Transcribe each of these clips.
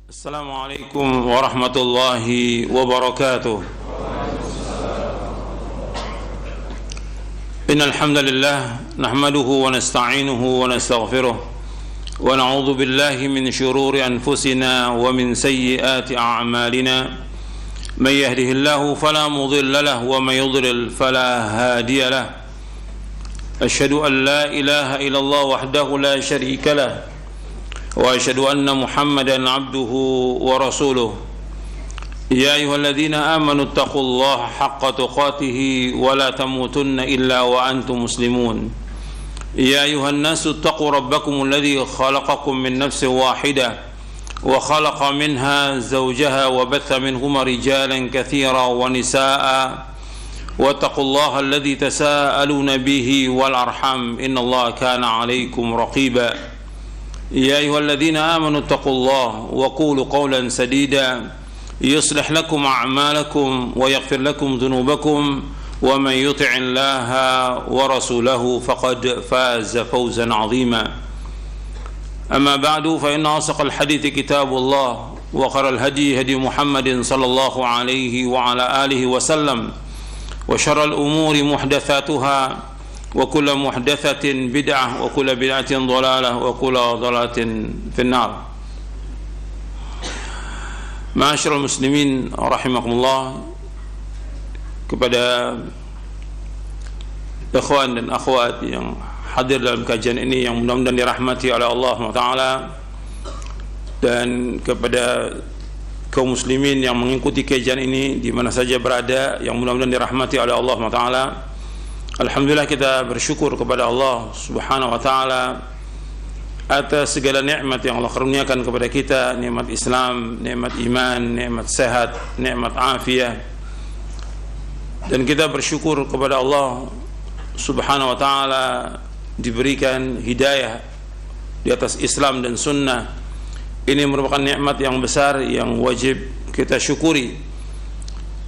Assalamualaikum warahmatullahi wabarakatuh. Innal hamdalillah nahmaduhu wa nasta'inuhu wa nastaghfiruh wa na'udzu billahi min shururi anfusina wa min sayyiati a'malina. May yahdihillahu fala mudilla lahu wa may yudlil fala hadiya lahu. Asyhadu an la ilaha illallah wahdahu la syarika lahu وأشهد أن محمدا عبده ورسوله يا أيها الذين آمنوا اتقوا الله حق تقاته ولا تموتن إلا وأنتم مسلمون يا أيها الناس اتقوا ربكم الذي خلقكم من نفس واحدة وخلق منها زوجها وبث منهما رجالا كثيرا ونساء واتقوا الله الذي تساءلون به والأرحام إن الله كان عليكم رقيبا يا أيها الذين آمنوا اتقوا الله وقولوا قولا سديدا يصلح لكم أعمالكم ويغفر لكم ذنوبكم ومن يطع الله ورسوله فقد فاز فوزا عظيما أما بعد فإن أصدق الحديث كتاب الله وخير الهدي هدي محمد صلى الله عليه وعلى آله وسلم وشر الأمور محدثاتها وكل محدثة بدعة وكل بدعة ضلالة وكل ضلالة في النار. Ma'asyiral muslimin rahimakumullah, kepada ikhwan dan akhwat yang hadir dalam kajian ini yang mudah-mudahan dirahmati oleh Allah Taala, dan kepada kaum muslimin yang mengikuti kajian ini di mana saja berada yang mudah-mudahan dirahmati oleh Allah Taala. Alhamdulillah, kita bersyukur kepada Allah Subhanahu wa taala atas segala nikmat yang Allah karuniakan kepada kita, nikmat Islam, nikmat iman, nikmat sehat, nikmat afiah. Dan kita bersyukur kepada Allah Subhanahu wa taala diberikan hidayah di atas Islam dan sunnah. Ini merupakan nikmat yang besar yang wajib kita syukuri,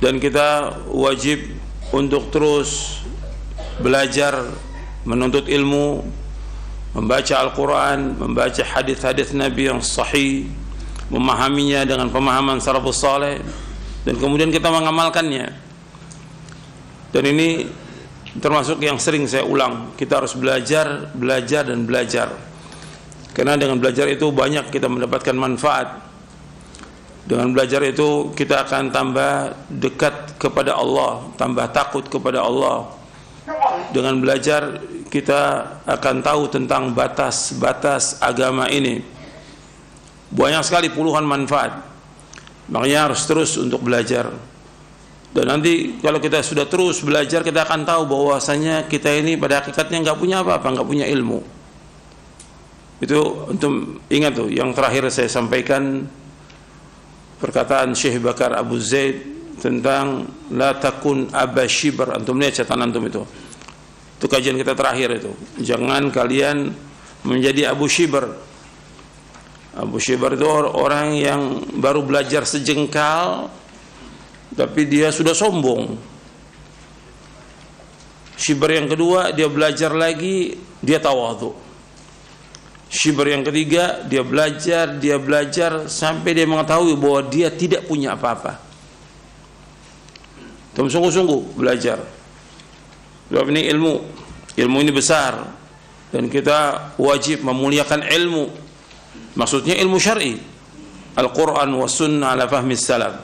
dan kita wajib untuk terus belajar, menuntut ilmu, membaca Al-Quran, membaca hadis-hadis Nabi yang sahih, memahaminya dengan pemahaman salafus saleh, dan kemudian kita mengamalkannya. Dan ini termasuk yang sering saya ulang, kita harus belajar, belajar, dan belajar. Karena dengan belajar itu banyak kita mendapatkan manfaat. Dengan belajar itu kita akan tambah dekat kepada Allah, tambah takut kepada Allah. Dengan belajar kita akan tahu tentang batas-batas agama ini. Banyak sekali, puluhan manfaat. Makanya harus terus untuk belajar. Dan nanti kalau kita sudah terus belajar, kita akan tahu bahwasanya kita ini pada hakikatnya nggak punya apa-apa, nggak punya ilmu. Itu untuk ingat tuh, yang terakhir saya sampaikan perkataan Syekh Bakar Abu Zaid tentang la takun aba shibr. Antum lihat catatan antum itu kajian kita terakhir itu. Jangan kalian menjadi Abu Shibr. Abu Shibr itu orang yang baru belajar sejengkal tapi dia sudah sombong. Shibr yang kedua, dia belajar lagi, dia tawadhu. Shibr yang ketiga, dia belajar sampai dia mengetahui bahwa dia tidak punya apa-apa. Sungguh-sungguh belajar. Sebab ini ilmu ini besar, dan kita wajib memuliakan ilmu. Maksudnya ilmu syar'i, Al-Quran wa sunnah ala fahmi salaf.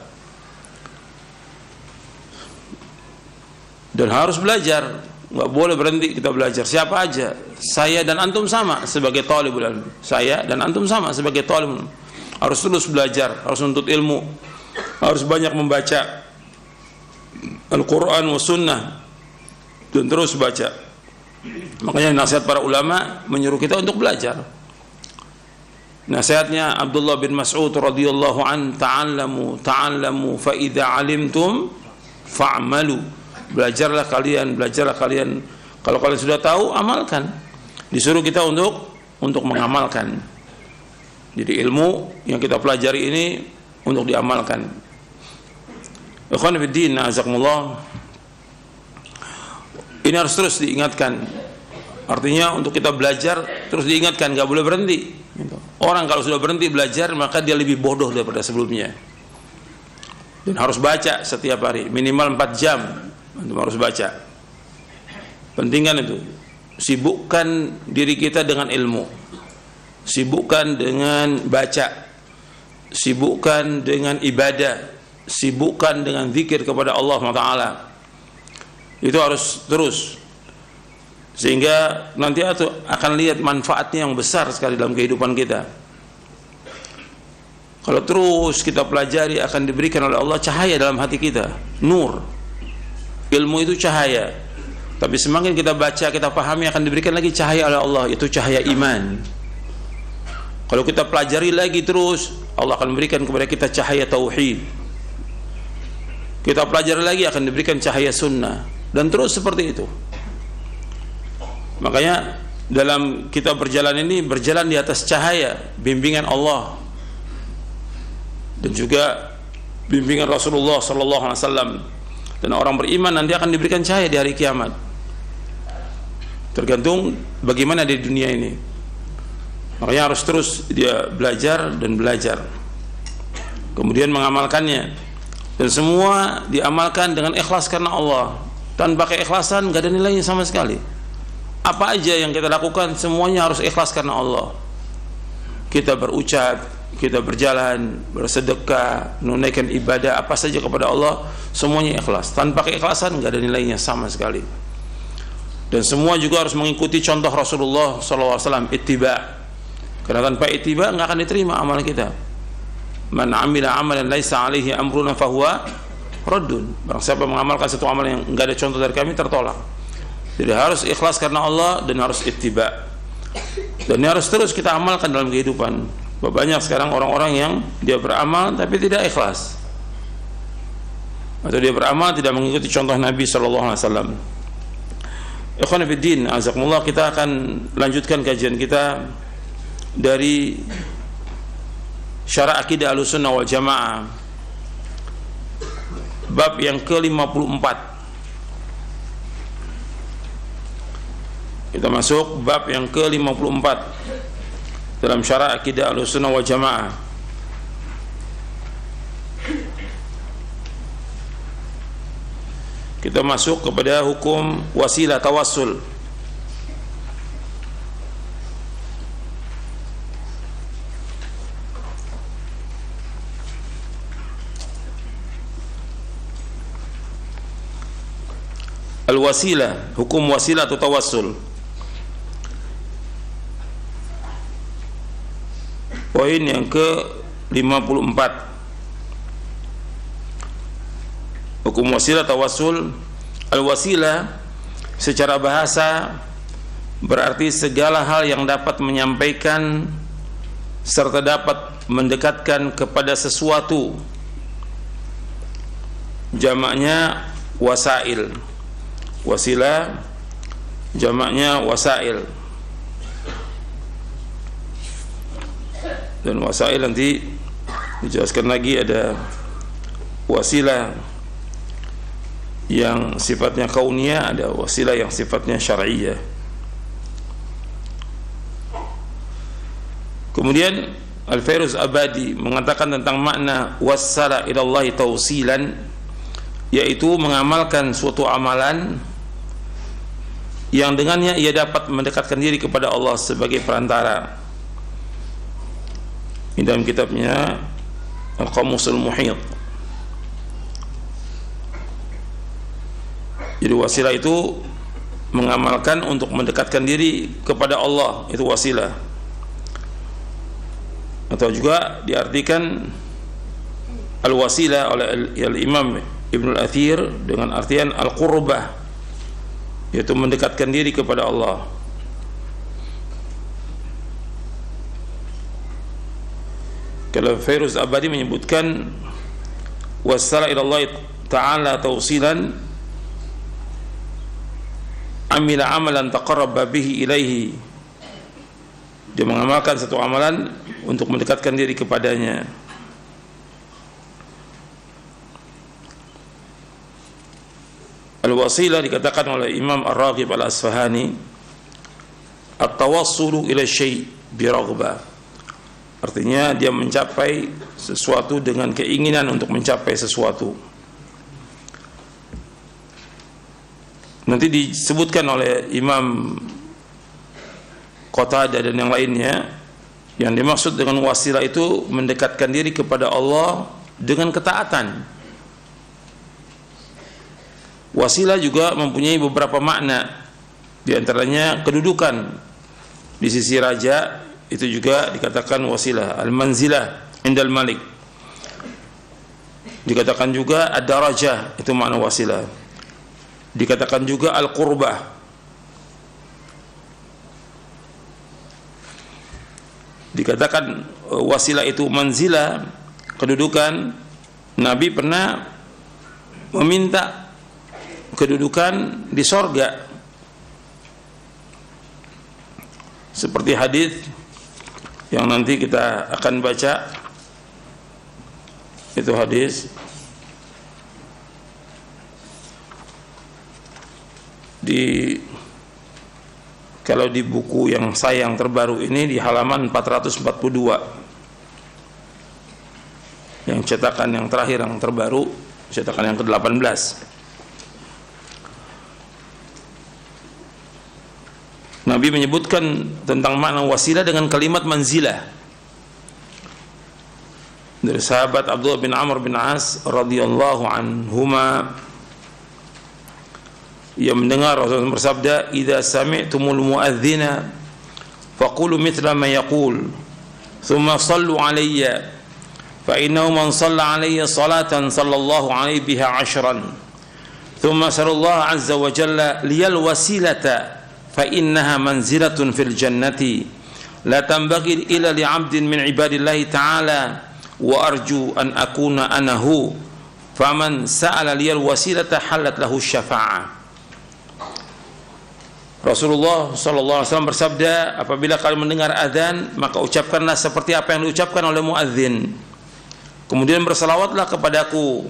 Dan harus belajar, nggak boleh berhenti kita belajar. Siapa aja, saya dan antum sama sebagai talibul ilm. Saya dan antum sama sebagai talibul ilm. Harus terus belajar, harus menuntut ilmu, harus banyak membaca Al-Quran wa sunnah, dan terus baca. Makanya nasihat para ulama menyuruh kita untuk belajar. Nasihatnya Abdullah bin Mas'ud radhiyallahu an, ta'allamu fa idza 'alimtum fa'malu. Belajarlah kalian. Kalau kalian sudah tahu, amalkan. Disuruh kita untuk mengamalkan. Jadi ilmu yang kita pelajari ini untuk diamalkan. Ikhwan fillah, azakumullah. Ini harus terus diingatkan. Artinya untuk kita belajar terus diingatkan, nggak boleh berhenti. orang kalau sudah berhenti belajar maka dia lebih bodoh daripada sebelumnya. Dan harus baca setiap hari minimal 4 jam antum harus baca. Pentingkan itu. Sibukkan diri kita dengan ilmu, sibukkan dengan baca, sibukkan dengan ibadah, sibukkan dengan zikir kepada Allah Taala. Itu harus terus, sehingga nanti akan lihat manfaatnya yang besar sekali dalam kehidupan kita. Kalau terus kita pelajari, akan diberikan oleh Allah cahaya dalam hati kita, nur. Ilmu itu cahaya. Tapi semakin kita baca, kita pahami, akan diberikan lagi cahaya oleh Allah, itu cahaya iman. Kalau kita pelajari lagi terus, Allah akan memberikan kepada kita cahaya tauhid. Kita pelajari lagi, akan diberikan cahaya sunnah, dan terus seperti itu. Makanya dalam kita berjalan ini, berjalan di atas cahaya bimbingan Allah dan juga bimbingan Rasulullah SAW. Dan orang beriman nanti akan diberikan cahaya di hari kiamat. Tergantung bagaimana di dunia ini. Makanya harus terus dia belajar dan belajar, kemudian mengamalkannya, dan semua diamalkan dengan ikhlas karena Allah. Tanpa keikhlasan gak ada nilainya sama sekali. Apa aja yang kita lakukan semuanya harus ikhlas karena Allah. Kita berucap, kita berjalan, bersedekah, menunaikan ibadah apa saja kepada Allah, semuanya ikhlas. Tanpa keikhlasan gak ada nilainya sama sekali. Dan semua juga harus mengikuti contoh Rasulullah SAW, ittiba. Karena tanpa ittiba nggak akan diterima amal kita. Man amila amalan laisa alaihi amruna fahuwa raddun. Barang siapa mengamalkan satu amal yang nggak ada contoh dari kami, tertolak. Jadi harus ikhlas karena Allah dan harus ittiba. Dan ini harus terus kita amalkan dalam kehidupan. Banyak sekarang orang-orang yang dia beramal tapi tidak ikhlas, atau dia beramal tidak mengikuti contoh Nabi SAW. Ikhwan fillah, azakumullah, kita akan lanjutkan kajian kita dari Syarah Aqidah Ahlussunnah wal Jamaah, bab yang ke-54. Kita masuk bab yang ke-54 dalam Syarah Aqidah Ahlussunnah wal Jamaah. Kita masuk kepada hukum wasilah tawassul. Al-wasilah, hukum wasilah atau tawassul. Poin yang ke-54. Hukum wasilah tawassul. Al-wasilah secara bahasa berarti segala hal yang dapat menyampaikan serta dapat mendekatkan kepada sesuatu. Jamaknya wasail. Wasilah jamaknya wasail. Dan wasail nanti dijelaskan lagi, ada wasilah yang sifatnya kauniyah, ada wasilah yang sifatnya syar'iyyah. Kemudian Al-Fairuz Abadi mengatakan tentang makna wassala ilallahi tawsilan, yaitu mengamalkan suatu amalan yang dengannya ia dapat mendekatkan diri kepada Allah sebagai perantara. Ini dalam kitabnya Al-Qamusul Muhit. Jadi wasilah itu mengamalkan untuk mendekatkan diri kepada Allah, itu wasilah. Atau juga diartikan al-wasilah oleh Al-Imam Ibnu Al-Athir dengan artian al-qurbah, yaitu mendekatkan diri kepada Allah. Kalau Fairuz Abadi menyebutkan wassala ila Allah Ta'ala tawsilan, amila amalan taqarraba bihi ilaihi, dia mengamalkan satu amalan untuk mendekatkan diri kepadanya. Al-wasilah dikatakan oleh Imam Ar-Raghib Al-Asfahani, at-tawassulu ila syai' bi raghbah, Artinya dia mencapai sesuatu dengan keinginan untuk mencapai sesuatu. Nanti disebutkan oleh Imam Qatadah dan yang lainnya, yang dimaksud dengan wasilah itu mendekatkan diri kepada Allah dengan ketaatan. Wasilah juga mempunyai beberapa makna, di antaranya kedudukan di sisi raja, itu juga dikatakan wasilah. Al-manzilah indal malik, dikatakan juga ad-darajah, itu makna wasilah. Dikatakan juga al-qurbah, dikatakan wasilah itu manzilah, kedudukan. Nabi pernah meminta kedudukan di sorga, seperti hadis yang nanti kita akan baca. Itu hadis kalau di buku yang saya yang terbaru ini di halaman 442, yang cetakan yang terakhir, yang terbaru, cetakan yang ke-18. Nabi menyebutkan tentang makna wasilah dengan kalimat manzilah. Dari sahabat Abdullah bin Amr bin As radhiyallahu anhuma, ia mendengar Rasulullah bersabda, "Idza sami'tumul muadzina faqulu mithla ma yaqul, thumma sallu 'alayya, fa innahu man shalla 'alayya salatan sallallahu 'alayhi biha 'ashran, thumma sallallahu 'azza wa jalla liyal wasilata fa innaha manzilatun fil jannati la tanbaghi illa li'abdin min ibadillahi ta'ala wa arju an akuna anahu faman sa'ala liyal wasilata halat lahu syafa'ah." Rasulullah sallallahu alaihi wasallam bersabda, apabila kalian mendengar azan, maka ucapkanlah seperti apa yang diucapkan oleh muadzin. Kemudian bersalawatlah kepadaku,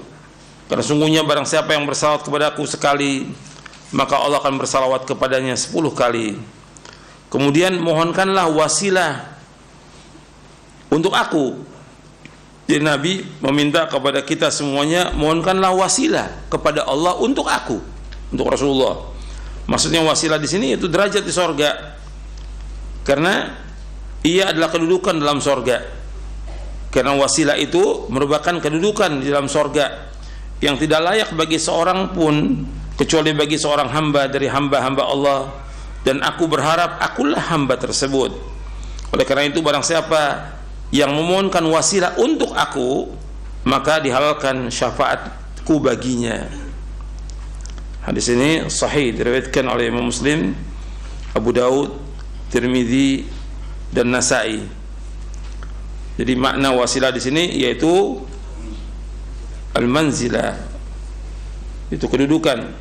karena sungguhnya barang siapa yang bersalawat kepadaku sekali, maka Allah akan bersalawat kepadanya 10 kali. Kemudian mohonkanlah wasilah untuk aku. Jadi Nabi meminta kepada kita semuanya, mohonkanlah wasilah kepada Allah untuk aku, untuk Rasulullah. Maksudnya wasilah di sini itu derajat di sorga, karena ia adalah kedudukan dalam sorga. Karena wasilah itu merupakan kedudukan di dalam sorga yang tidak layak bagi seorang pun kecuali bagi seorang hamba dari hamba-hamba Allah, dan aku berharap akulah hamba tersebut. Oleh karena itu barang siapa yang memohonkan wasilah untuk aku, maka dihalalkan syafaatku baginya. Hadis ini sahih, diriwayatkan oleh Imam Muslim, Abu Daud, Tirmidzi dan Nasa'i. Jadi makna wasilah di sini yaitu al-manzilah, itu kedudukan.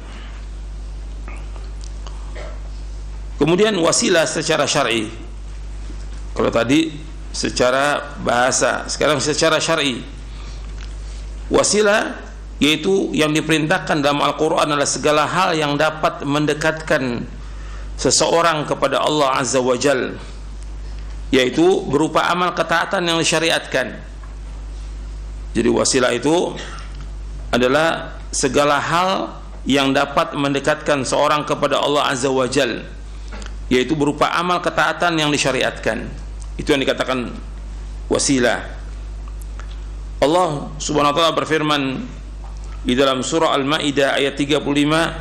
Kemudian wasilah secara syar'i. Kalau tadi secara bahasa, sekarang secara syar'i. Wasilah yaitu yang diperintahkan dalam Al-Quran adalah segala hal yang dapat mendekatkan seseorang kepada Allah Azza wa Jal, yaitu berupa amal ketaatan yang disyariatkan. Jadi wasilah itu adalah segala hal yang dapat mendekatkan seorang kepada Allah Azza wa Jal, yaitu berupa amal ketaatan yang disyariatkan. Itu yang dikatakan wasilah. Allah Subhanahu wa taala berfirman di dalam surah Al-Maidah ayat 35,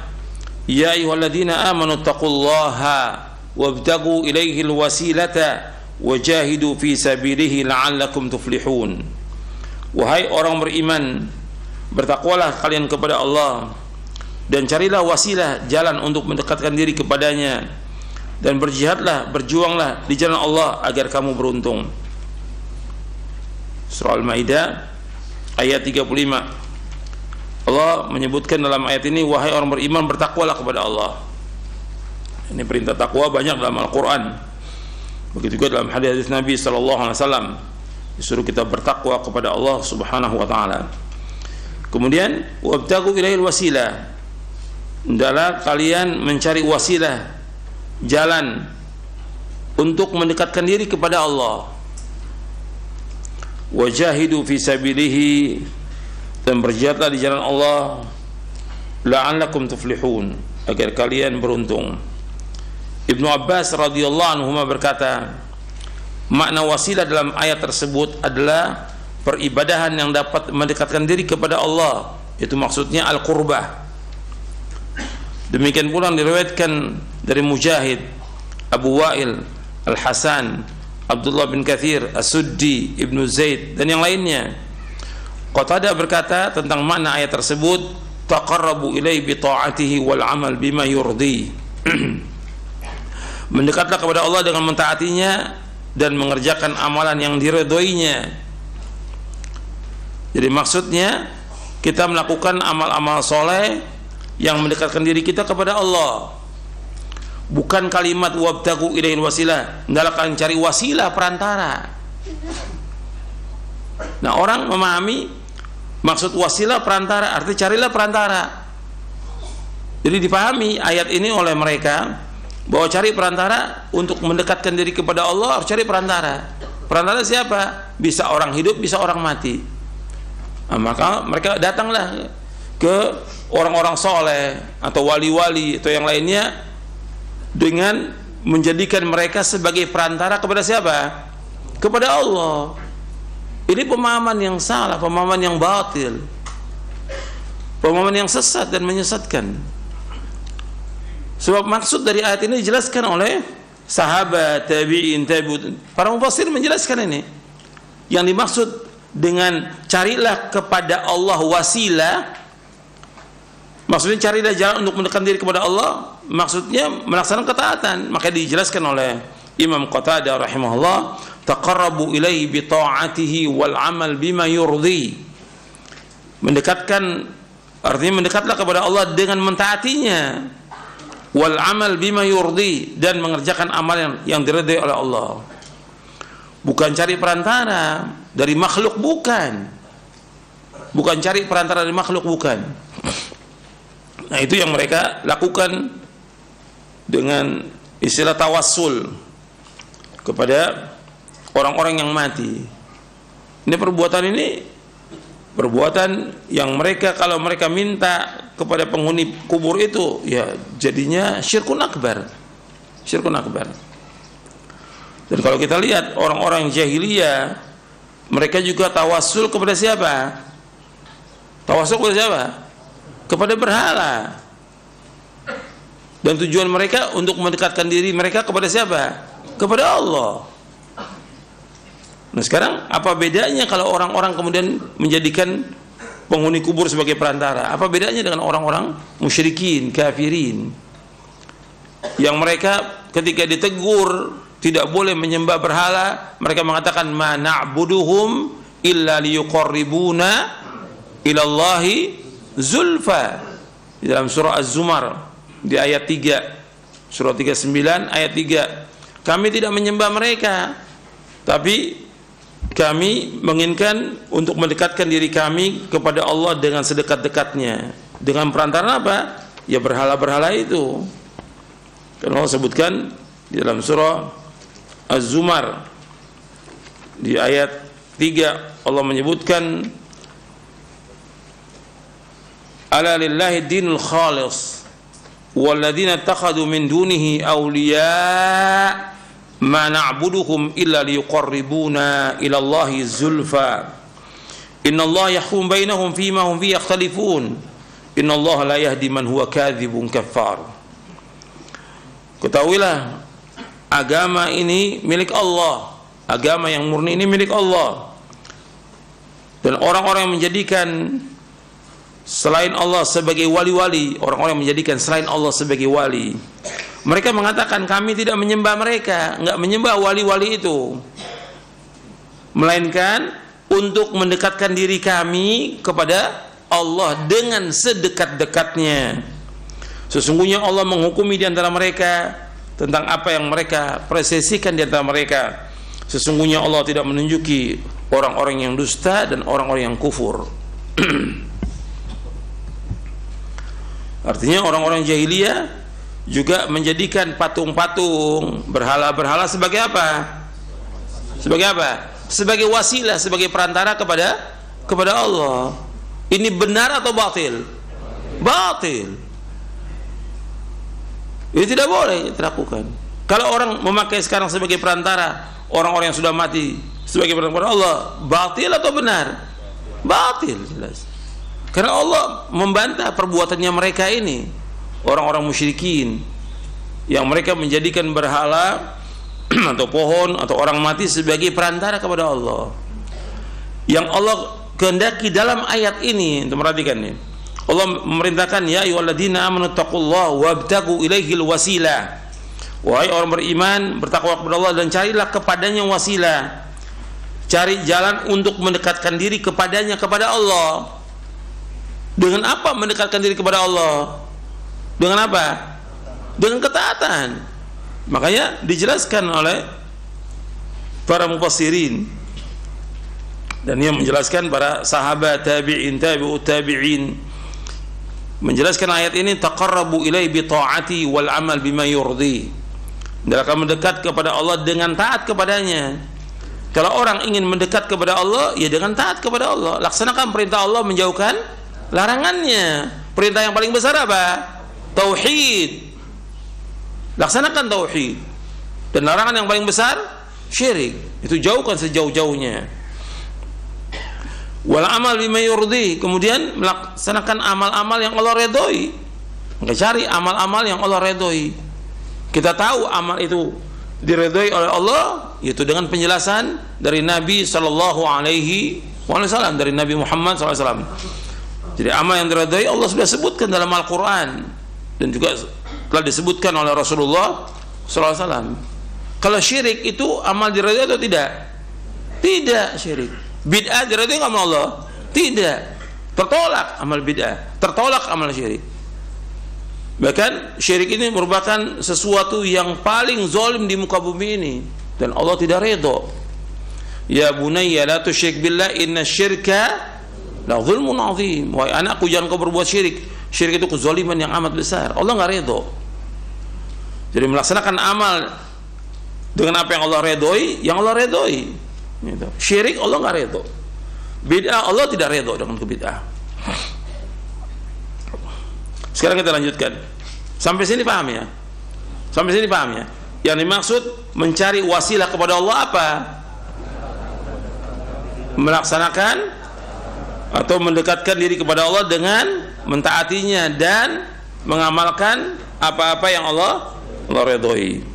"Ya ayyuhalladzina amanu taqullaha wabtagu ilaihil wasilata wajahidu fi sabilihi la'allakum tuflihun." Wahai orang beriman, bertakwalah kalian kepada Allah dan carilah wasilah, jalan untuk mendekatkan diri kepadanya, dan berjihadlah, berjuanglah di jalan Allah agar kamu beruntung. Surah Al-Maidah ayat 35. Allah menyebutkan dalam ayat ini, wahai orang beriman, bertakwalah kepada Allah. Ini perintah takwa banyak dalam Al-Quran. Begitu juga dalam hadis Nabi SAW, disuruh kita bertakwa kepada Allah Subhanahu wa taala. Kemudian wabtagu ilaihil wasilah, hendaklah kalian mencari wasilah, jalan untuk mendekatkan diri kepada Allah. wajahidu fi sabilihi, dan berjihadlah di jalan Allah, la'allakum tuflihun, agar kalian beruntung. Ibnu Abbas radhiyallahu anhu berkata, makna wasilah dalam ayat tersebut adalah peribadahan yang dapat mendekatkan diri kepada Allah, itu maksudnya al-qurbah. Demikian pula diriwayatkan dari Mujahid, Abu Wa'il, Al-Hasan, Abdullah bin Kathir, As-Suddi, Ibnu Zaid, dan yang lainnya. Qatadah berkata tentang makna ayat tersebut, taqarrabu ilaihi bi ta'atihi wal amal bima yurdi. Mendekatlah kepada Allah dengan mentaatinya dan mengerjakan amalan yang diridhoinya. Jadi maksudnya kita melakukan amal-amal soleh yang mendekatkan diri kita kepada Allah. Bukan kalimat wabtagu ilaihil wasilah, hendaklah kalian cari wasilah, perantara. Nah, orang memahami maksud wasilah perantara, arti carilah perantara. Jadi dipahami ayat ini oleh mereka bahwa cari perantara untuk mendekatkan diri kepada Allah, harus cari perantara. Perantara siapa? Bisa orang hidup, bisa orang mati. Nah, maka mereka datanglah ke orang-orang soleh atau wali-wali atau yang lainnya dengan menjadikan mereka sebagai perantara kepada siapa? Kepada Allah. Ini pemahaman yang salah, pemahaman yang batil, pemahaman yang sesat dan menyesatkan. Sebab maksud dari ayat ini dijelaskan oleh sahabat, tabi'in, tabi'ut. Para mufassir menjelaskan ini. Yang dimaksud dengan carilah kepada Allah wasilah, maksudnya carilah jalan untuk mendekatkan diri kepada Allah, maksudnya melaksanakan ketaatan. Maka dijelaskan oleh Imam Qatadah rahimahullah, taqarrabu ilaihi bi ta'atihi wal amal bima yurdi. Mendekatkan, artinya mendekatlah kepada Allah dengan mentaatinya, wal amal bima yurdi, dan mengerjakan amal yang diridhai oleh Allah. Bukan cari perantara dari makhluk, bukan cari perantara dari makhluk, bukan. Nah, itu yang mereka lakukan dengan istilah tawassul kepada orang-orang yang mati. Ini perbuatan yang mereka, kalau mereka minta kepada penghuni kubur itu, ya jadinya syirkun akbar. Dan kalau kita lihat orang-orang jahiliyah, mereka juga tawassul kepada siapa? Kepada berhala. Dan tujuan mereka untuk mendekatkan diri mereka kepada siapa? Kepada Allah. Nah, sekarang apa bedanya kalau orang-orang kemudian menjadikan penghuni kubur sebagai perantara? Apa bedanya dengan orang-orang musyrikin, kafirin, yang mereka ketika ditegur tidak boleh menyembah berhala, mereka mengatakan ma na'buduhum illa liyuqarribuna ilallahi zulfa. Di dalam surah Az-Zumar di ayat 3, surah 39 ayat 3, kami tidak menyembah mereka, tapi kami menginginkan untuk mendekatkan diri kami kepada Allah dengan sedekat-dekatnya. Dengan perantara apa? Ya berhala-berhala itu. Karena Allah sebutkan di dalam surah Az-Zumar di ayat 3, Allah menyebutkan ala lillahi dinul khalis walladzina takhadu min dunihi awliya ma na'buduhum illa liyuqarribuna ila Allahi zulfa innallaha yahkum bainahum fima hum fihi yakhtalifun innallaha la yahdi man huwa kadzibun kaffar. Ketahuilah, agama ini milik Allah, agama yang murni ini milik Allah. Dan orang-orang yang menjadikan selain Allah sebagai wali-wali, orang-orang yang menjadikan selain Allah sebagai wali, mereka mengatakan kami tidak menyembah mereka, enggak menyembah wali-wali itu, melainkan untuk mendekatkan diri kami kepada Allah dengan sedekat-dekatnya. Sesungguhnya Allah menghukumi di antara mereka tentang apa yang mereka persesikan di antara mereka. Sesungguhnya Allah tidak menunjuki orang-orang yang dusta dan orang-orang yang kufur. Artinya orang-orang jahiliyah juga menjadikan patung-patung, berhala-berhala sebagai apa? Sebagai apa? sebagai wasilah, sebagai perantara kepada Allah. Ini benar atau batil? Batil. Ini tidak boleh dilakukan. Kalau orang memakai sekarang sebagai perantara orang-orang yang sudah mati sebagai perantara kepada Allah, batil atau benar? Batil, jelas. Karena Allah membantah perbuatannya mereka ini, orang-orang musyrikin yang mereka menjadikan berhala atau pohon atau orang mati sebagai perantara kepada Allah. Yang Allah kehendaki dalam ayat ini, untuk perhatikan nih, Allah memerintahkan, ya ayyuhalladzina amanu taqullaha wabtagu ilaihil wasilah. Wahai orang beriman, bertakwa kepada Allah dan carilah kepadanya wasilah. Cari jalan untuk mendekatkan diri kepadanya, kepada Allah. Dengan apa mendekatkan diri kepada Allah? Dengan apa? Dengan ketaatan. Makanya dijelaskan oleh para mufassirin, dan ia menjelaskan para sahabat, tabi'in, tabi'ut tabi'in, menjelaskan ayat ini, taqarrabu ilai bi ta'ati wal amal bima yurdi. Dia akan mendekat kepada Allah dengan taat kepadanya. Kalau orang ingin mendekat kepada Allah, ya dengan taat kepada Allah. Laksanakan perintah Allah, menjauhkan larangannya. Perintah yang paling besar apa? Tauhid. Laksanakan tauhid. Dan larangan yang paling besar syirik. Itu jauhkan sejauh-jauhnya. Wal amal bima yurdi. Kemudian melaksanakan amal-amal yang Allah redhoi. Maka cari amal-amal yang Allah redhoi. Kita tahu amal itu diredhoi oleh Allah, yaitu dengan penjelasan dari Nabi sallallahu alaihi wasallam, dari Nabi Muhammad sallallahu alaihi wasallam. Jadi amal yang diredhoi Allah sudah sebutkan dalam Al-Qur'an dan juga telah disebutkan oleh Rasulullah sallallahu alaihi wasallam. Kalau syirik itu amal diredhoi atau tidak? Tidak syirik. Bid'ah diredhoi enggak sama Allah? Tidak. Tertolak amal bid'ah, tertolak amal syirik. Bahkan syirik ini merupakan sesuatu yang paling zalim di muka bumi ini, dan Allah tidak redha. Ya bunayya la tusyrik billah inna syirka la zulmun azim. Wahai anakku, jangan kau berbuat syirik. Syirik itu kezaliman yang amat besar. Allah enggak redha. Jadi melaksanakan amal dengan apa yang Allah redhoi, yang Allah redhoi. Gitu. Syirik Allah enggak redha. Bid'ah Allah tidak redha dengan kebid'ah. Sekarang kita lanjutkan. Sampai sini paham ya? Sampai sini paham ya? Yang dimaksud mencari wasilah kepada Allah apa? Melaksanakan atau mendekatkan diri kepada Allah dengan mentaatinya dan mengamalkan apa-apa yang Allah redhoi.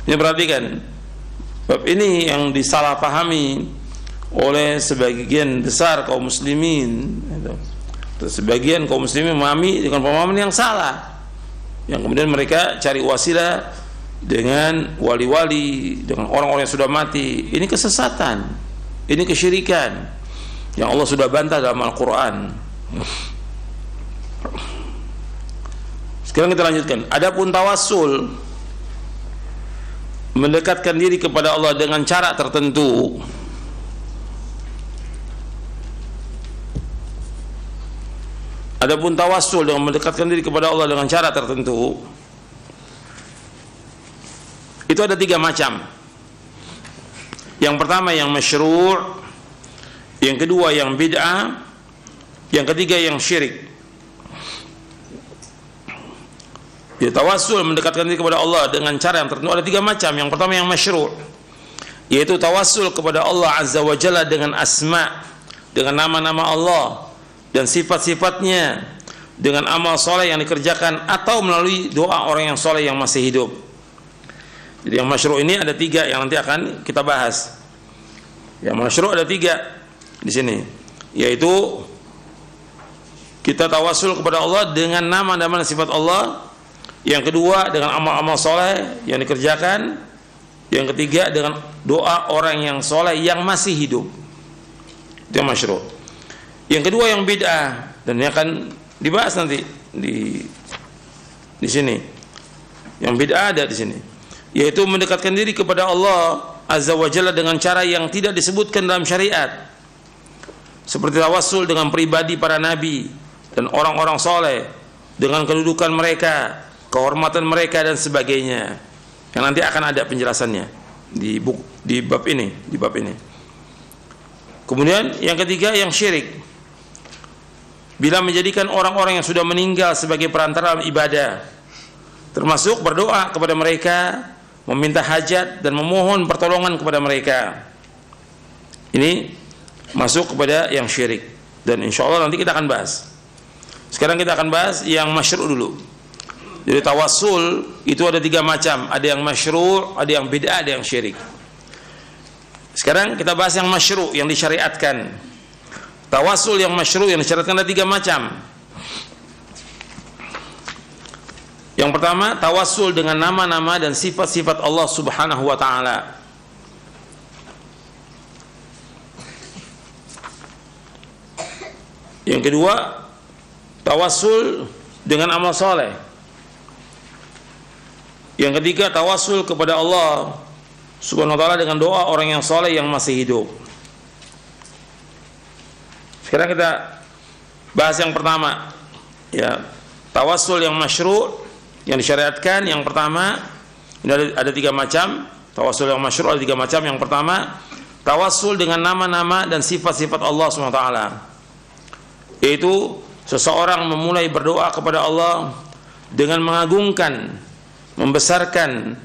Ini perhatikan. Bab ini yang disalahpahami oleh sebagian besar kaum muslimin. Sebagian kaum muslimin memahami dengan pemahaman yang salah, yang kemudian mereka cari wasilah dengan wali-wali, dengan orang-orang yang sudah mati. Ini kesesatan, ini kesyirikan yang Allah sudah bantah dalam Al-Quran. Sekarang kita lanjutkan. Adapun tawassul, mendekatkan diri kepada Allah dengan cara tertentu, adapun tawassul dengan mendekatkan diri kepada Allah dengan cara tertentu, itu ada 3 macam. Yang pertama yang masyru', yang kedua yang bid'ah, yang ketiga yang syirik. Jadi tawassul mendekatkan diri kepada Allah dengan cara yang tertentu ada 3 macam. Yang pertama yang masyru', yaitu tawassul kepada Allah Azza wa Jalla dengan asma', dengan nama-nama Allah dan sifat-sifatnya, dengan amal soleh yang dikerjakan atau melalui doa orang yang soleh yang masih hidup. Jadi yang masyru' ini ada 3 yang nanti akan kita bahas. Yang masyru' ada 3 di sini, yaitu kita tawassul kepada Allah dengan nama-nama dan sifat Allah. Yang kedua dengan amal-amal soleh yang dikerjakan. Yang ketiga dengan doa orang yang soleh yang masih hidup. Itu yang masyru'. Yang kedua yang bid'ah, dan ini akan dibahas nanti di sini. Yang bid'ah ada di sini, yaitu mendekatkan diri kepada Allah Azza wa Jalla dengan cara yang tidak disebutkan dalam syariat, seperti tawassul dengan pribadi para nabi dan orang-orang soleh, dengan kedudukan mereka, kehormatan mereka dan sebagainya, yang nanti akan ada penjelasannya di bab ini. Kemudian yang ketiga yang syirik, bila menjadikan orang-orang yang sudah meninggal sebagai perantara ibadah, termasuk berdoa kepada mereka, meminta hajat dan memohon pertolongan kepada mereka. Ini masuk kepada yang syirik, dan insya Allah nanti kita akan bahas. Sekarang kita akan bahas yang masyru' dulu. Jadi tawassul itu ada 3 macam, ada yang masyru', ada yang bid'ah, ada yang syirik. Sekarang kita bahas yang masyru', yang disyariatkan. Tawassul yang masyru' yang disyariatkan ada 3 macam. Yang pertama, tawassul dengan nama-nama dan sifat-sifat Allah Subhanahu wa taala. Yang kedua, tawassul dengan amal soleh. Yang ketiga, tawassul kepada Allah Subhanahu wa taala dengan doa orang yang soleh yang masih hidup. Sekarang kita bahas yang pertama, ya, tawassul yang masyru' yang disyariatkan. Yang pertama, ini ada 3 macam. Tawassul yang masyru' ada 3 macam. Yang pertama, tawassul dengan nama-nama dan sifat-sifat Allah Subhanahu wa taala, yaitu seseorang memulai berdoa kepada Allah dengan mengagungkan, membesarkan,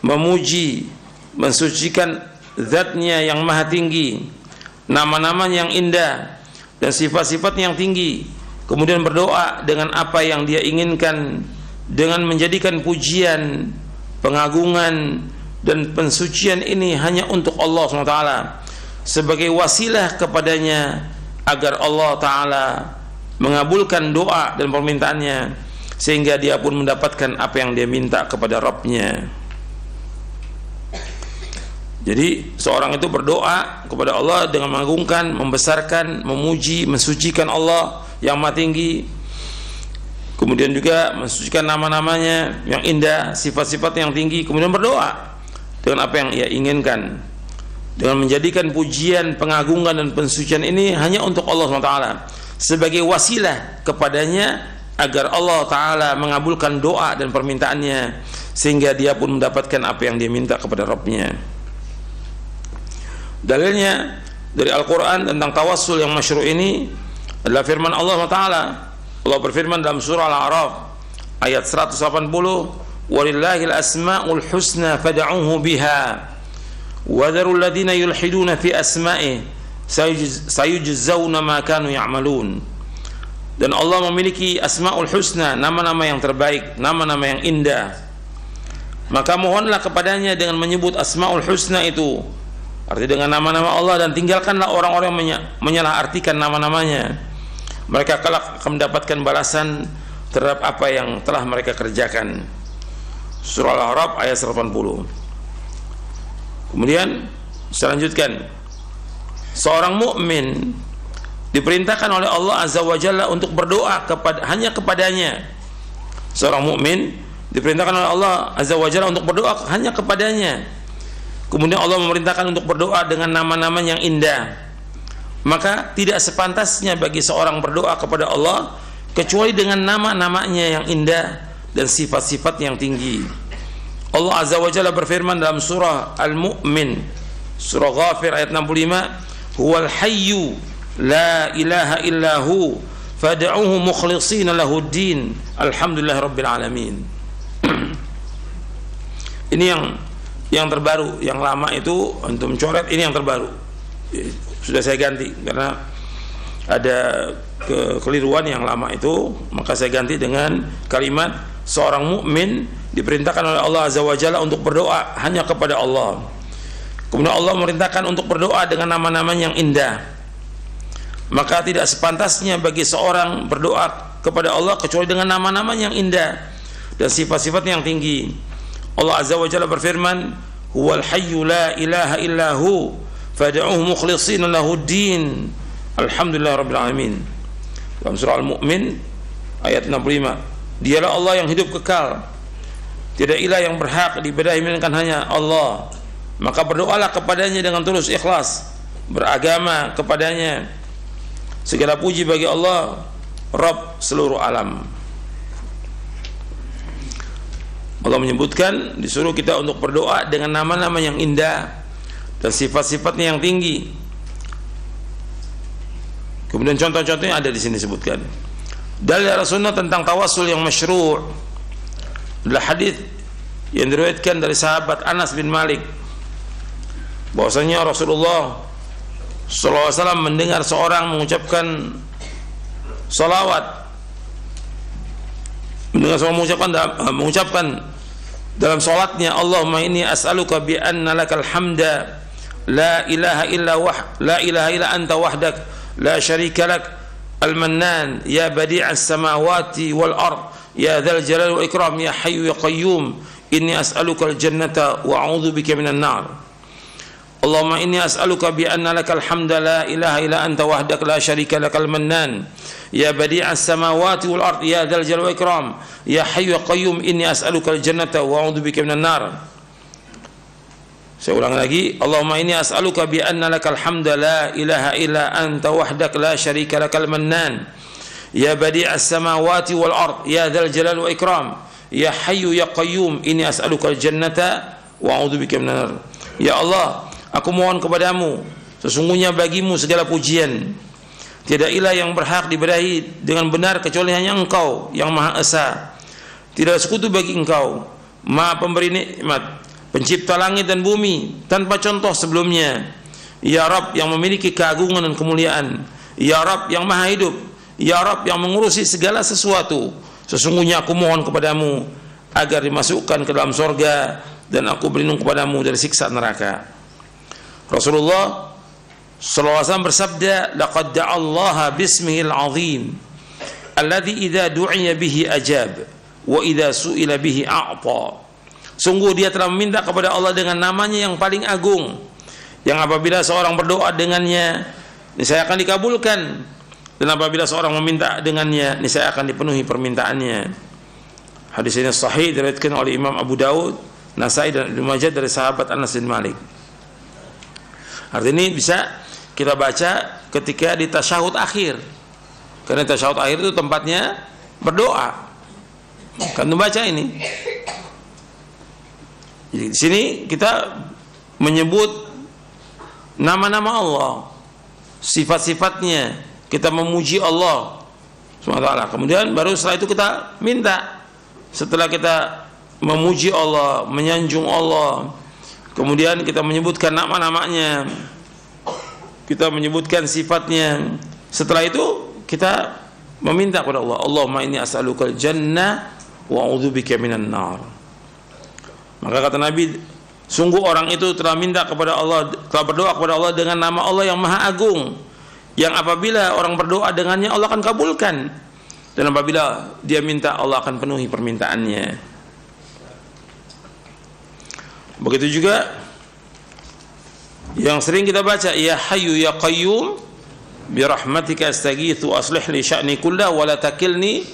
memuji, mensucikan zatnya yang maha tinggi, nama-nama yang indah dan sifat-sifat yang tinggi, kemudian berdoa dengan apa yang dia inginkan, dengan menjadikan pujian, pengagungan dan pensucian ini hanya untuk Allah SWT, sebagai wasilah kepadanya agar Allah Ta'ala mengabulkan doa dan permintaannya, sehingga dia pun mendapatkan apa yang dia minta kepada Rabbnya. Jadi seorang itu berdoa kepada Allah dengan mengagungkan, membesarkan, memuji, mensucikan Allah yang maha tinggi, kemudian juga mensucikan nama-namanya yang indah, sifat-sifat yang tinggi, kemudian berdoa dengan apa yang ia inginkan, dengan menjadikan pujian, pengagungan dan pensucian ini hanya untuk Allah SWT, sebagai wasilah kepadanya agar Allah Ta'ala mengabulkan doa dan permintaannya, sehingga dia pun mendapatkan apa yang dia minta kepada Rabbnya. Dalilnya dari Al-Quran tentang tawassul yang masyru' ini adalah firman Allah Ta'ala. Allah berfirman dalam surah Al-A'raf ayat 180, walillahil asma'ul husna fad'uhu biha wa dharul ladina yulhiduna fi asma'i sayujzawna ma kanu ya'malun. Dan Allah memiliki asma'ul husna, nama-nama yang terbaik, nama-nama yang indah, maka mohonlah kepadanya dengan menyebut asma'ul husna itu, arti dengan nama-nama Allah, dan tinggalkanlah orang-orang yang menyalahartikan nama-namanya. Mereka kelak akan mendapatkan balasan terhadap apa yang telah mereka kerjakan. Surah Al-A'raf ayat 80. Kemudian selanjutkan, seorang mukmin diperintahkan oleh Allah Azza wa Jalla untuk berdoa hanya kepadanya. Seorang mukmin diperintahkan oleh Allah Azza wa Jalla untuk berdoa hanya kepadanya. Kemudian Allah memerintahkan untuk berdoa dengan nama-nama yang indah. Maka tidak sepantasnya bagi seorang berdoa kepada Allah kecuali dengan nama-namanya yang indah dan sifat-sifat yang tinggi. Allah Azza wa Jalla berfirman dalam surah Al-Mu'min, surah Ghafir ayat 65, huwal hayyu la ilaha illahu fad'uhu mukhlishina lahuddin alhamdulillah rabbil alamin. Ini yang terbaru. Yang lama itu antum coret, ini yang terbaru. Sudah saya ganti karena ada kekeliruan yang lama itu, maka saya ganti dengan kalimat seorang mukmin diperintahkan oleh Allah Azza wa Jalla untuk berdoa hanya kepada Allah. Kemudian Allah memerintahkan untuk berdoa dengan nama-nama yang indah. Maka tidak sepantasnya bagi seorang berdoa kepada Allah kecuali dengan nama-nama yang indah dan sifat-sifat yang tinggi. Allah Azza wa Jalla berfirman, huwal hayyu la ilaha illahu fad'uhu mukhlishina lahuddin alhamdulillah rabbil alamin. Dalam surah Al-Mu'min ayat 65, dialah Allah yang hidup kekal, tidak ilah yang berhak diibadahi melainkan hanya Allah. Maka berdoalah kepadanya dengan tulus ikhlas, beragama kepadanya. Segala puji bagi Allah, Rabb seluruh alam. Allah menyebutkan, disuruh kita untuk berdoa dengan nama-nama yang indah dan sifat-sifatnya yang tinggi. Kemudian contoh-contohnya ada di sini sebutkan. Dalil Rasulullah tentang tawassul yang masyru' adalah hadis yang diriwayatkan dari sahabat Anas bin Malik bahwasanya Rasulullah SAW mendengar seorang mengucapkan salawat, mendengar seorang mengucapkan dalam salatnya, Allahumma inni as'aluka bi anna lakal hamda la ilaha illa anta wahdak la syarika lak al-mannan ya badi'as samawati wal ard ya dzal jalali wal ikram ya hayyu ya qayyum inni as'aluka al-jannata wa a'udzu bika minan nar. Allahumma inni as'aluka bi anna lakal hamda la ilaha illa anta wahdak la syarika lakal mannan ya badi'as samawati wal ard ya dzal jalali wal ikram ya hayyu ya qayyum inni as'aluka al-jannata wa a'udzu bika minan nar. Saya ulang lagi, Allahumma inni as'aluka bi anna lakal hamda la ilaha illa anta wahdak la syarika lakal mannan ya badi'as samawati wal ard ya dzal jalali wal ikram ya hayyu ya qayyum inni as'aluka al-jannata wa a'udzu bika minan nar. Ya Allah, aku mohon kepadamu, sesungguhnya bagimu segala pujian, tiada ilah yang berhak diibadahi dengan benar kecuali hanya Engkau yang Maha Esa, tidak sekutu bagi Engkau, Maha pemberi nikmat, pencipta langit dan bumi tanpa contoh sebelumnya. Ya Rabb yang memiliki keagungan dan kemuliaan, Ya Rabb yang Maha hidup, Ya Rabb yang mengurusi segala sesuatu, sesungguhnya aku mohon kepadamu agar dimasukkan ke dalam sorga dan aku berlindung kepadamu dari siksa neraka. Rasulullah SAW bersabda, laqad da'allaha bismihil azim alladhi idza du'iya bihi ajab wa idza su'ila bihi a'ta. Sungguh dia telah meminta kepada Allah dengan namanya yang paling agung, yang apabila seorang berdoa dengannya niscaya akan dikabulkan, dan apabila seorang meminta dengannya niscaya akan dipenuhi permintaannya. Hadis ini sahih diriwayatkan oleh Imam Abu Daud, Nasai dan Ibnu Majah dari sahabat Anas bin Malik. Artinya ini bisa kita baca ketika di tasyahud akhir, karena tasyahud akhir itu tempatnya berdoa. Kan membaca ini. Jadi di sini kita menyebut nama-nama Allah, sifat-sifatnya, kita memuji Allah SWT. Kemudian baru setelah itu kita minta. Setelah kita memuji Allah, menyanjung Allah, kemudian kita menyebutkan nama-namanya, kita menyebutkan sifatnya, setelah itu kita meminta kepada Allah, Allahumma inni as'alukal jannah wa a'udzubika minan nar. Maka kata Nabi, sungguh orang itu telah minta kepada Allah, telah berdoa kepada Allah dengan nama Allah yang Maha Agung, yang apabila orang berdoa dengannya Allah akan kabulkan, dan apabila dia minta Allah akan penuhi permintaannya. Begitu juga yang sering kita baca, ya hayyu ya qayyum bi rahmatika astaghitsu aslih li sya'ni kullahu wa la takilni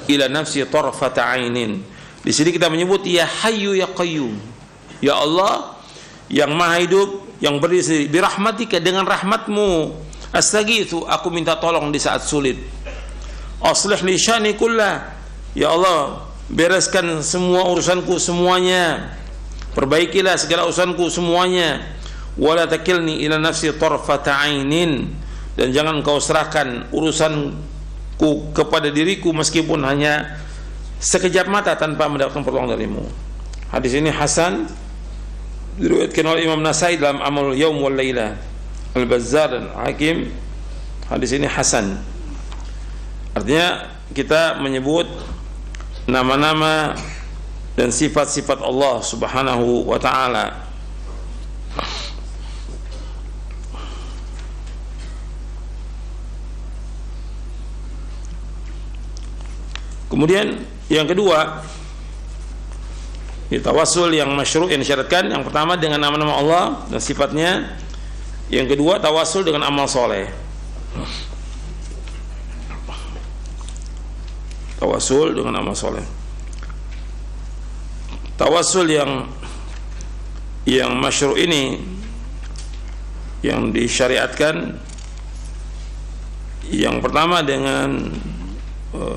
ila nafsi tarfata 'ainin. Di sini kita menyebut ya hayyu ya qayyum, ya Allah yang Maha hidup, yang berdiri bi rahmatika, dengan rahmatmu, astaghitsu, aku minta tolong di saat sulit, aslih li sya'ni kullahu, ya Allah bereskan semua urusanku semuanya, perbaikilah segala urusanku semuanya, wala takilni ila nafsi tarfata 'ainin, dan jangan kau serahkan urusanku kepada diriku meskipun hanya sekejap mata tanpa mendapatkan pertolongan darimu. Hadis ini hasan, diriwayatkan oleh Imam Nasai dalam Amal Yaum wal Laila, Al-Bazzar dan Hakim. Hadis ini hasan. Artinya kita menyebut nama-nama dan sifat-sifat Allah Subhanahu wa ta'ala. Kemudian yang kedua, tawassul yang masyru' yang disyaratkan, yang pertama dengan nama-nama Allah dan sifatnya, yang kedua tawassul dengan amal soleh. Tawassul dengan amal soleh. Tawassul yang masyru' ini, yang disyariatkan, yang pertama dengan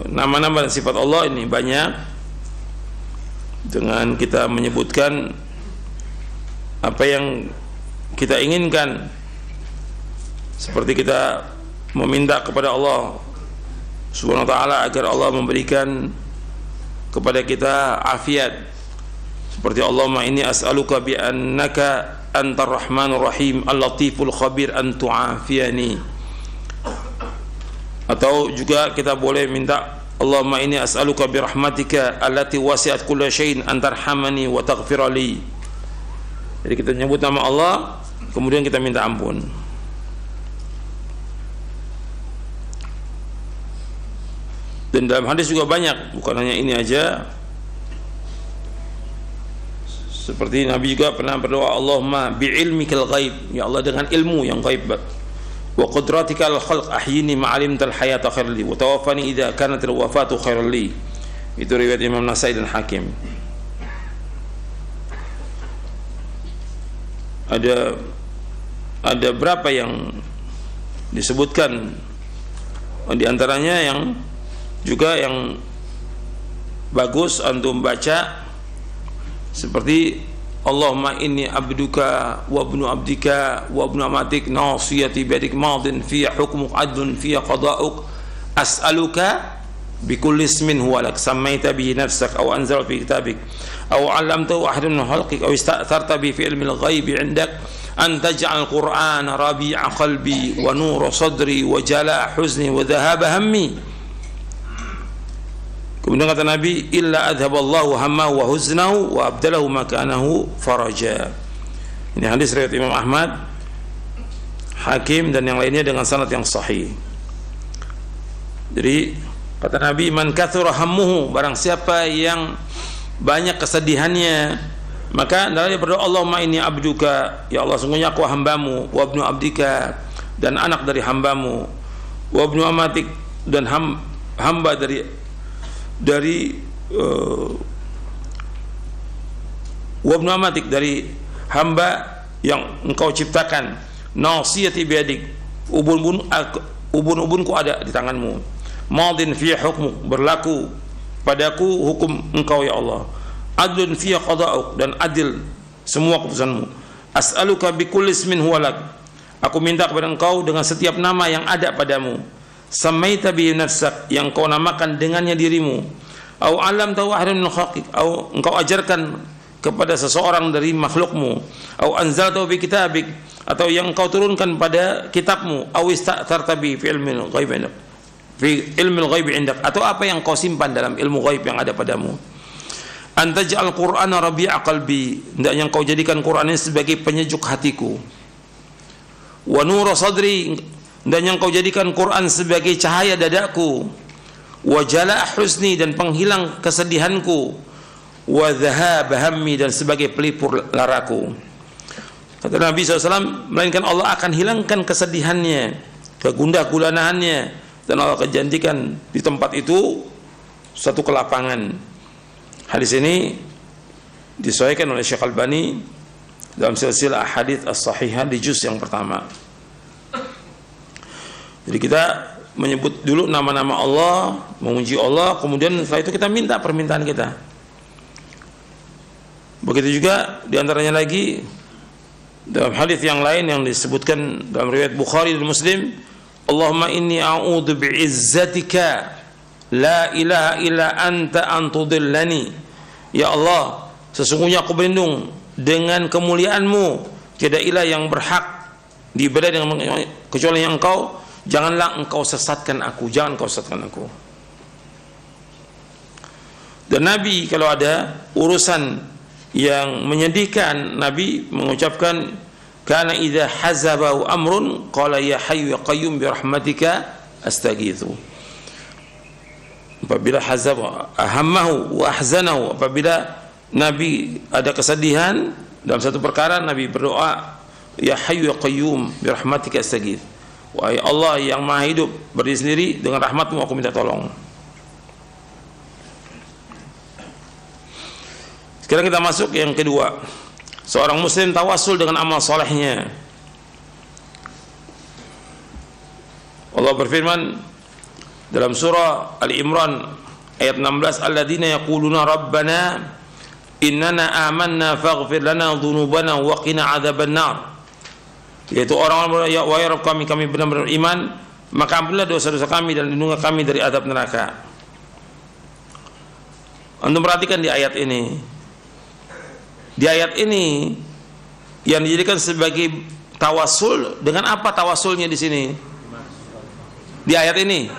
nama-nama dan sifat Allah ini banyak, dengan kita menyebutkan apa yang kita inginkan, seperti kita meminta kepada Allah Subhanahu wa taala agar Allah memberikan kepada kita afiat. Seperti Allahumma inni as'aluka bi annaka antar rahmanur rahim al-latiful khabir an tu'afiyani. Atau juga kita boleh minta Allahumma inni as'aluka bi rahmatika allati wasi'at kulla syai'in an tarhamani wa taghfir li. Jadi kita nyebut nama Allah, kemudian kita minta ampun. Dan dalam hadis juga banyak, bukan hanya ini aja. Seperti Nabi juga pernah berdoa, Allahumma bi'ilmikal ghaib, ya Allah dengan ilmu yang ghaib, wa qudratikal khalq ahyini ma'alimtal hayata khairli wa tawaffani idza kanatil wafatu khairli. Itu riwayat Imam Nasai dan Hakim. Ada berapa yang disebutkan, di antaranya yang juga yang bagus antum baca seperti Allahumma inni abduka wa ibnu abdika wa ibnu amatik nasiyati biyadik madin fi hukmuk adlun fi qada'uk as'aluka bi kulli ismin huwa lak sammaita bihi nafsak aw anzalta fi kitabik aw 'allamtahu ahadan min khalqik aw ista'tharta bi fi ilmi al-ghaib 'indak an taj'al al-qur'ana rabi'a qalbi wa nura sadri wa jala'a huzni wa dhahaba hammi. Kemudian kata Nabi, illa adhaballahu hammahu wa huznahu wa abdalahu makanahu faraja. Ini hadis riwayat Imam Ahmad, Hakim dan yang lainnya dengan sanad yang sahih. Jadi kata Nabi, man kathura hammuhu, barang siapa yang banyak kesedihannya, maka dia berdoa, Allahumma inni abduka, ya Allah sungguhnya aku hambamu, wa ibnu abdika, dan anak dari hambamu, wa ibnu amatik, dan hamba wabnu amatik, dari hamba yang engkau ciptakan, nasiyati biyadik, ubun-ubunku ada di tanganmu, madin fi hukmuk, berlaku padaku hukum engkau ya Allah, adlun fi qada'uk, dan adil semua keputusanmu, as'aluka bi kulli ismin huwa lak, aku minta kepada engkau dengan setiap nama yang ada padamu, samaita bi nafsak, yang kau namakan dengannya dirimu, au alam tahu ahadan min khalqik, au engkau ajarkan kepada seseorang dari makhlukmu, au anzaltahu bi kitabik, atau yang engkau turunkan pada kitabmu, au ista'tharta bi fi ilmil ghaib indak, fi ilmil ghaib indak, atau apa yang kau simpan dalam ilmu ghaib yang ada padamu, antaj'al qur'ana rabi'a qalbi, hendaknya engkau jadikan Quran ini sebagai penyejuk hatiku, wa nura sadri, hendaknya engkau jadikan Quran sebagai cahaya dadaku, wa jala' husni, dan penghilang kesedihanku, wa dhahab hammi, dan sebagai pelipur laraku. Kata Nabi SAW, melainkan Allah akan hilangkan kesedihannya, kegundah gulanaannya, dan Allah akan janjikan di tempat itu satu kelapangan. Hadis ini disahihkan oleh Syekh Albani dalam silsilah hadits as-sahihah di juz yang pertama. Jadi kita menyebut dulu nama-nama Allah, memuji Allah, kemudian setelah itu kita minta permintaan kita. Begitu juga diantaranya lagi dalam hadis yang lain yang disebutkan dalam riwayat Bukhari dan Muslim, Allahumma inni a'udzu bi'izzatika la ilaha illa anta an tudillani. Ya Allah, sesungguhnya aku berlindung dengan kemuliaanmu, tiada ilah yang berhak diibadahi dengan kecuali yang Engkau. Janganlah engkau sesatkan aku, jangan engkau sesatkan aku. Dan Nabi kalau ada urusan yang menyedihkan, Nabi mengucapkan, kana idza hazabahu amrun qala ya hayyu ya qayyum bi rahmatika astaghitsu. Apabila hazab ahammahu wa ahzanahu, apabila Nabi ada kesedihan dalam satu perkara, Nabi berdoa, ya hayyu ya qayyum bi rahmatika astaghitsu. Wahai Allah yang maha hidup berdiri sendiri, dengan rahmatmu aku minta tolong. Sekarang kita masuk yang kedua, seorang muslim tawasul dengan amal solehnya. Allah berfirman dalam surah Al-Imran ayat 16, alladzina yaquluna rabbana innana amanna faghfir lana dhunubana wa qina adzabannar. Yaitu orang-orang, ya wahai Rabb kami benar-benar iman, maka ampunilah dosa-dosa kami dan lindungilah kami dari azab neraka. Antum perhatikan di ayat ini. Di ayat ini yang dijadikan sebagai tawasul, dengan apa tawasulnya di sini? Di ayat ini.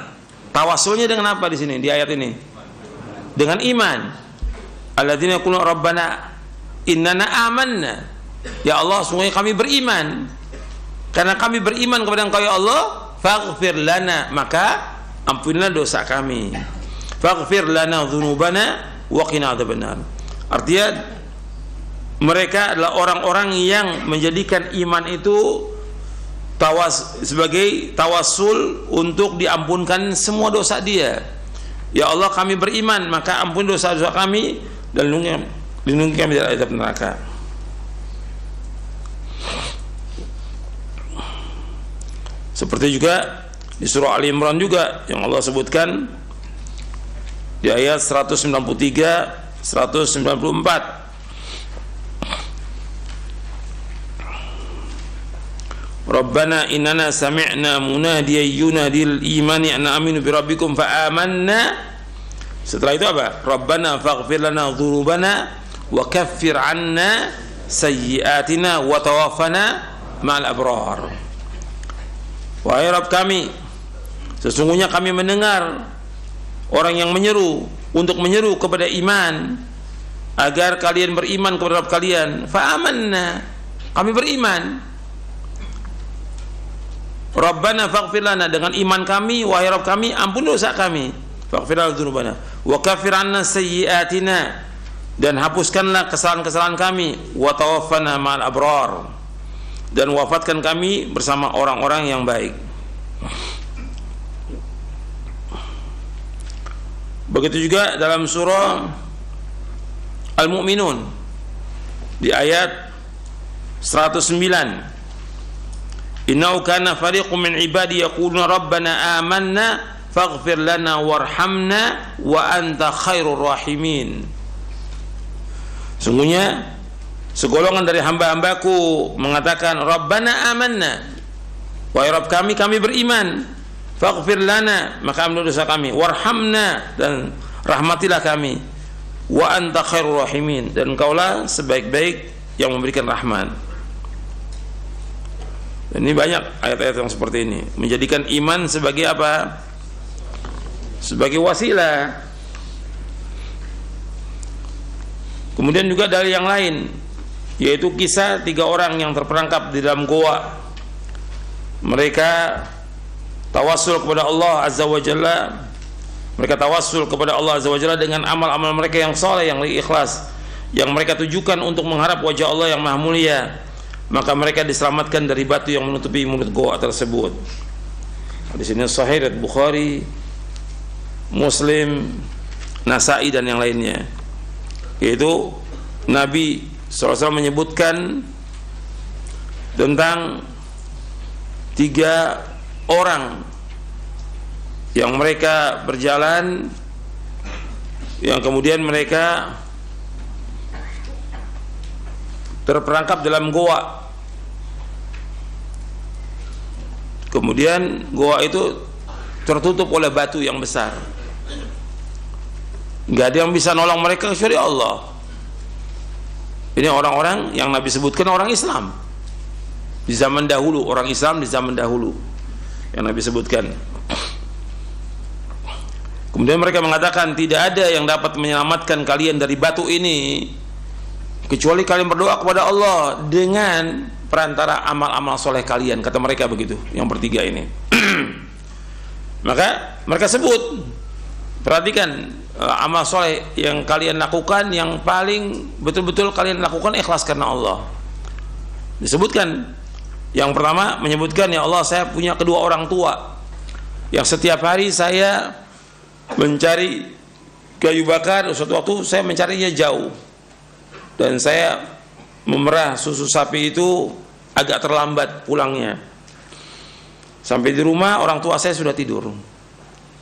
Tawasulnya dengan apa di sini? Di ayat ini. Dengan iman. Alladzina yaquluna rabbana innana amanna. Ya Allah, sungguh kami beriman. Karena kami beriman kepada Engkau ya Allah, faghfir lana, maka ampunilah dosa kami. Faghfir lana dzunubana wa qina adzabannar. Artinya mereka adalah orang-orang yang menjadikan iman itu sebagai tawasul untuk diampunkan semua dosa dia. Ya Allah, kami beriman, maka ampun dosa-dosa kami dan lindungi kami dari azab neraka. Seperti juga di surah Ali Imran juga yang Allah sebutkan di ayat 193 194. Rabbana innana sami'na munadiyan yunadi lil imani an aminu bi rabbikum fa amanna. Setelah itu apa? Rabbana faghfir lana dzunubana wa kaffir 'anna sayyi'atina wa tawaffana ma'al abrar. Wahai Rabb kami, sesungguhnya kami mendengar orang yang menyeru untuk menyeru kepada iman, agar kalian beriman kepada Rabb kalian. Fa amanna, kami beriman. Rabbana faghfir lana, dengan iman kami wahai Rabb kami ampun dosa kami. Faghfir lana dzunubana wa kaffir 'anna sayyi'atina, dan hapuskanlah kesalahan-kesalahan kami. Wa tawaffana ma'al abrar, dan wafatkan kami bersama orang-orang yang baik. Begitu juga dalam surah Al-Mu'minun di ayat 109, innahu kana fariqun min ibadi yaquluna rabbana amanna faghfir lana warhamna wa anta khairur rahimin. Sungguhnya segolongan dari hamba-hambaku mengatakan Rabbana amanna, wahai Rabb kami beriman, faghfir lana, maka ampunilah dosa kami, warhamna, dan rahmatilah kami, wa anta khairur rahimin, dan Engkaulah sebaik-baik yang memberikan rahmat. Dan ini banyak ayat-ayat yang seperti ini, menjadikan iman sebagai apa? Sebagai wasilah. Kemudian juga dari yang lain, yaitu kisah 3 orang yang terperangkap di dalam goa. Mereka tawassul kepada Allah Azza wa Jalla. Mereka tawassul kepada Allah Azza wa Jalla dengan amal-amal mereka yang saleh, yang ikhlas, yang mereka tujukan untuk mengharap wajah Allah yang maha mulia. Maka mereka diselamatkan dari batu yang menutupi mulut goa tersebut. Di sini Sahih Bukhari, Muslim, Nasa'i dan yang lainnya. Yaitu Nabi SAW menyebutkan tentang 3 orang yang mereka berjalan, yang kemudian mereka terperangkap dalam goa. Kemudian goa itu tertutup oleh batu yang besar. Nggak ada yang bisa nolong mereka kecuali Allah. Ini orang-orang yang Nabi sebutkan orang Islam di zaman dahulu, orang Islam di zaman dahulu yang Nabi sebutkan. Kemudian mereka mengatakan tidak ada yang dapat menyelamatkan kalian dari batu ini kecuali kalian berdoa kepada Allah dengan perantara amal-amal soleh kalian, kata mereka begitu, yang bertiga ini. Maka mereka sebut, perhatikan, amal soleh yang kalian lakukan, yang paling betul-betul kalian lakukan ikhlas karena Allah. Disebutkan, yang pertama menyebutkan, ya Allah, saya punya kedua orang tua yang setiap hari saya mencari kayu bakar. Suatu waktu saya mencarinya jauh, dan saya memerah susu sapi itu agak terlambat pulangnya. Sampai di rumah orang tua saya sudah tidur.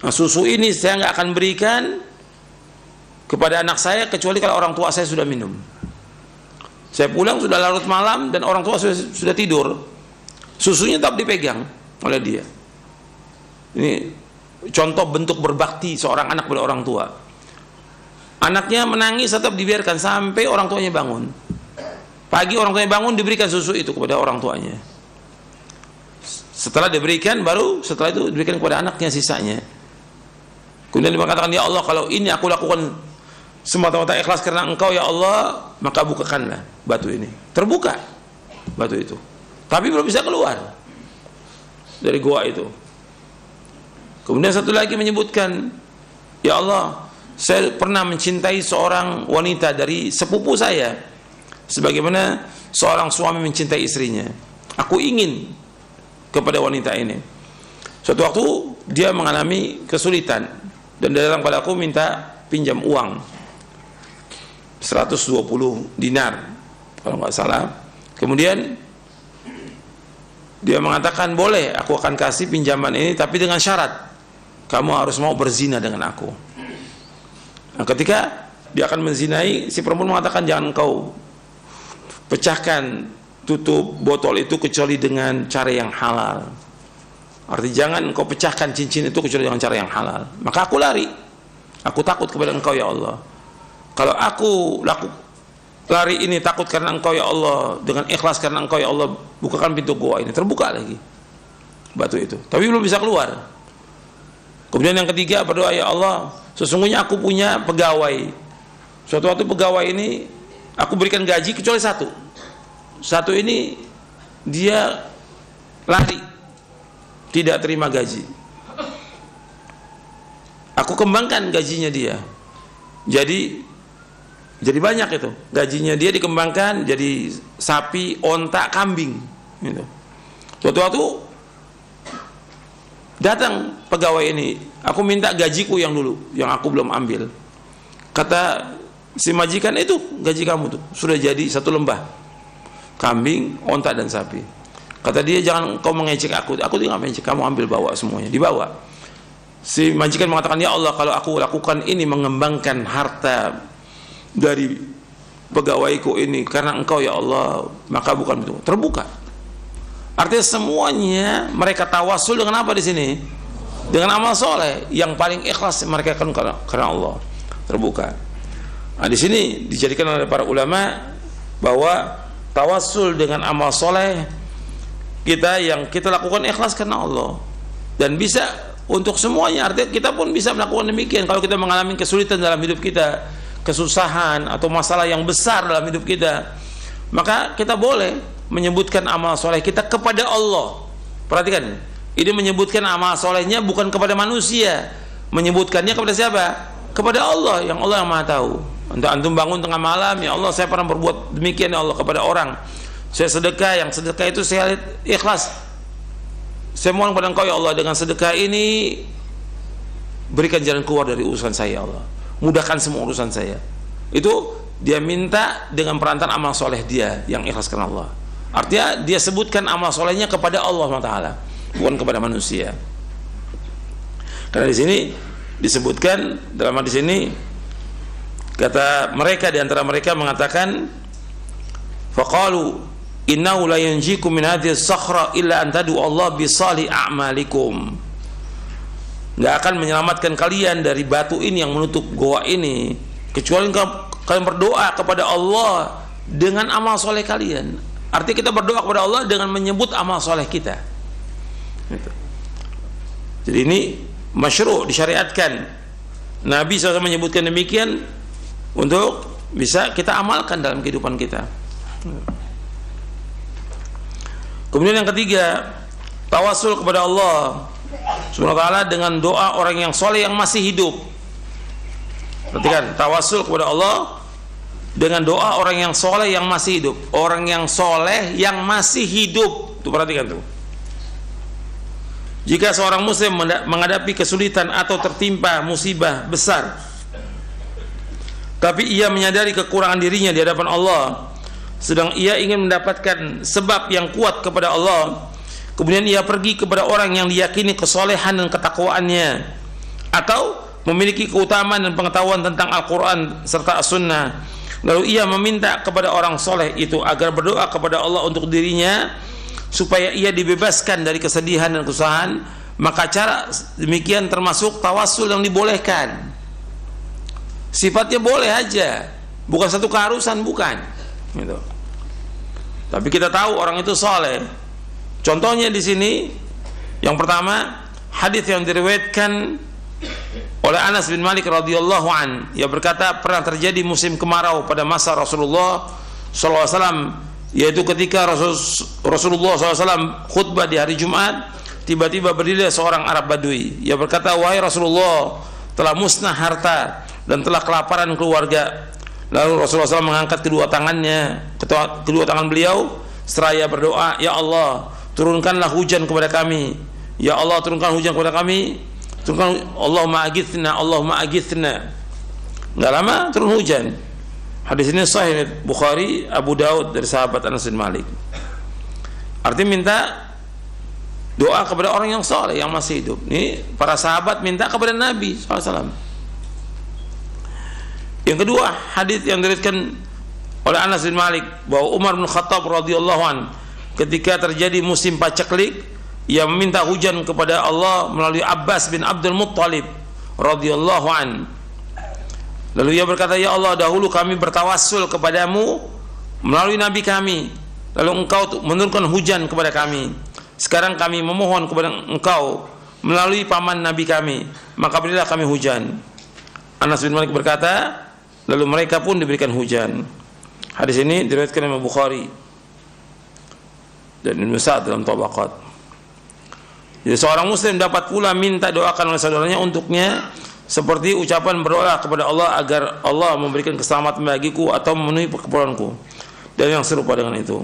Nah, susu ini saya nggak akan berikan kepada anak saya kecuali kalau orang tua saya sudah minum. Saya pulang sudah larut malam dan orang tua sudah tidur. Susunya tetap dipegang oleh dia. Ini contoh bentuk berbakti seorang anak pada orang tua. Anaknya menangis tetap dibiarkan sampai orang tuanya bangun. Pagi orang tuanya bangun, diberikan susu itu kepada orang tuanya. Setelah diberikan, baru setelah itu diberikan kepada anaknya sisanya. Kemudian dia mengatakan, ya Allah, kalau ini aku lakukan semata-mata ikhlas karena Engkau ya Allah, maka bukakanlah batu ini. Terbuka batu itu, tapi belum bisa keluar dari gua itu. Kemudian satu lagi menyebutkan, ya Allah, saya pernah mencintai seorang wanita dari sepupu saya, sebagaimana seorang suami mencintai istrinya. Aku ingin kepada wanita ini. Suatu waktu dia mengalami kesulitan dan dia datang pada aku minta pinjam uang 120 dinar kalau nggak salah. Kemudian dia mengatakan, boleh, aku akan kasih pinjaman ini, tapi dengan syarat kamu harus mau berzina dengan aku. Nah, ketika dia akan menzinai, si perempuan mengatakan, jangan kau pecahkan tutup botol itu kecuali dengan cara yang halal. Artinya jangan engkau pecahkan cincin itu kecuali dengan cara yang halal. Maka aku lari, aku takut kepada Engkau ya Allah. Kalau aku lari ini takut karena Engkau ya Allah, dengan ikhlas karena Engkau ya Allah, bukakan pintu gua ini. Terbuka lagi batu itu, tapi belum bisa keluar. Kemudian yang ketiga berdoa, ya Allah, sesungguhnya aku punya pegawai. Suatu waktu pegawai ini aku berikan gaji kecuali satu ini dia lari, tidak terima gaji. Aku kembangkan gajinya dia, jadi banyak itu gajinya dia, dikembangkan jadi sapi, onta, kambing gitu. Suatu waktu datang pegawai ini, aku minta gajiku yang dulu, yang aku belum ambil. Kata si majikan, itu gaji kamu tuh sudah jadi satu lembah, kambing, onta dan sapi. Kata dia, jangan kau mengecek aku tidak mengecek, kamu ambil, bawa semuanya. Dibawa. Si majikan mengatakan, ya Allah, kalau aku lakukan ini, mengembangkan harta dari pegawaiku ini karena Engkau ya Allah, maka bukan itu. Terbuka. Artinya semuanya mereka tawasul dengan apa di sini? Dengan amal soleh yang paling ikhlas mereka akan karena Allah. Terbuka. Nah, di sini dijadikan oleh para ulama bahwa tawasul dengan amal soleh kita yang kita lakukan ikhlas karena Allah, dan bisa untuk semuanya. Artinya kita pun bisa melakukan demikian. Kalau kita mengalami kesulitan dalam hidup kita, kesusahan atau masalah yang besar dalam hidup kita, maka kita boleh menyebutkan amal soleh kita kepada Allah. Perhatikan, ini menyebutkan amal solehnya bukan kepada manusia, menyebutkannya kepada siapa? Kepada Allah, yang Allah yang maha tahu. Untuk antum bangun tengah malam, ya Allah, saya pernah berbuat demikian ya Allah kepada orang, saya sedekah, yang sedekah itu saya ikhlas, saya mohon kepada Engkau ya Allah, dengan sedekah ini berikan jalan keluar dari urusan saya ya Allah, mudahkan semua urusan saya. Itu dia minta dengan perantaraan amal soleh dia yang ikhlas karena Allah. Artinya dia sebutkan amal solehnya kepada Allah Taala, bukan kepada manusia. Karena di sini disebutkan dalam hadis ini, kata mereka, di antara mereka mengatakan, faqalu innahu la yanjikum min hadhihi as-sakhra illa an tad'u Allah bi salih a'malikum. Enggak akan menyelamatkan kalian dari batu ini yang menutup goa ini kecuali kalian berdoa kepada Allah dengan amal soleh kalian. Artinya kita berdoa kepada Allah dengan menyebut amal soleh kita. Jadi ini masyru', disyariatkan. Nabi SAW menyebutkan demikian untuk bisa kita amalkan dalam kehidupan kita. Kemudian yang ketiga, tawasul kepada Allah Subhanahu wa ta'ala dengan doa orang yang soleh yang masih hidup. Perhatikan, tawasul kepada Allah dengan doa orang yang soleh yang masih hidup. Orang yang soleh yang masih hidup, tuh perhatikan tuh. Jika seorang muslim menghadapi kesulitan atau tertimpa musibah besar, tapi ia menyadari kekurangan dirinya di hadapan Allah, sedang ia ingin mendapatkan sebab yang kuat kepada Allah, kemudian ia pergi kepada orang yang diyakini kesolehan dan ketakwaannya, atau memiliki keutamaan dan pengetahuan tentang Al-Quran serta As-Sunnah, lalu ia meminta kepada orang soleh itu agar berdoa kepada Allah untuk dirinya supaya ia dibebaskan dari kesedihan dan kesusahan, maka cara demikian termasuk tawassul yang dibolehkan. Sifatnya boleh aja, bukan satu keharusan, bukan gitu. Tapi kita tahu orang itu soleh. Contohnya di sini, yang pertama, hadis yang diriwayatkan oleh Anas bin Malik radhiyallahu an, ia berkata pernah terjadi musim kemarau pada masa Rasulullah SAW, yaitu ketika Rasulullah SAW khutbah di hari Jumat, tiba-tiba berdiri seorang Arab Badui. Ia berkata, wahai Rasulullah, telah musnah harta dan telah kelaparan keluarga. Lalu Rasulullah SAW mengangkat kedua tangan beliau seraya berdoa, ya Allah, turunkanlah hujan kepada kami. Ya Allah, turunkan hujan kepada kami. Turunkan, Allahumma agithna, Allahumma agithna. Enggak lama turun hujan. Hadis ini sahih Bukhari, Abu Daud dari sahabat Anas bin Malik. Artinya minta doa kepada orang yang soleh yang masih hidup. Ini para sahabat minta kepada Nabi SAW. Yang kedua, hadis yang diriwayatkan oleh Anas bin Malik bahwa Umar bin Khattab radhiyallahu an ketika terjadi musim paceklik, ia meminta hujan kepada Allah melalui Abbas bin Abdul Muttalib radhiyallahu an. Lalu ia berkata, ya Allah, dahulu kami bertawassul kepadamu melalui nabi kami, lalu engkau menurunkan hujan kepada kami. Sekarang kami memohon kepada engkau melalui paman nabi kami, maka berilah kami hujan. Anas bin Malik berkata, lalu mereka pun diberikan hujan. Hadis ini diriwayatkan oleh Bukhari dan Ibnu Sa'd dalam Tabaqat. Jadi seorang muslim dapat pula minta doakan oleh saudaranya untuknya, seperti ucapan berdoa kepada Allah agar Allah memberikan keselamatan bagiku atau memenuhi keperluanku, dan yang serupa dengan itu.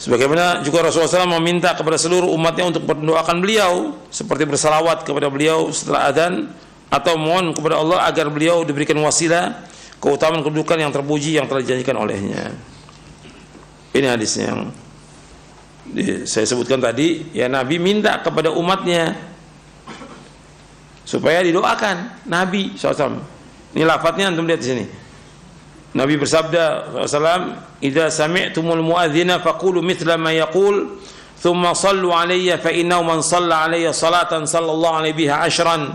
Sebagaimana juga Rasulullah SAW meminta kepada seluruh umatnya untuk mendoakan beliau, seperti bersalawat kepada beliau setelah adzan, atau mohon kepada Allah agar beliau diberikan wasilah keutamaan kedudukan yang terpuji yang telah dijanjikan olehnya. Ini hadis yang saya sebutkan tadi. Ya, Nabi minta kepada umatnya supaya didoakan Nabi SAW. Ini lafadznya antum lihat di sini. Nabi bersabda SAW, "Idza sami'tumul muadzina faqulu mithla ma yaqul, thumma sallu alayya fa innahu man shalla alayya salatan sallallahu alaihi biha ashran,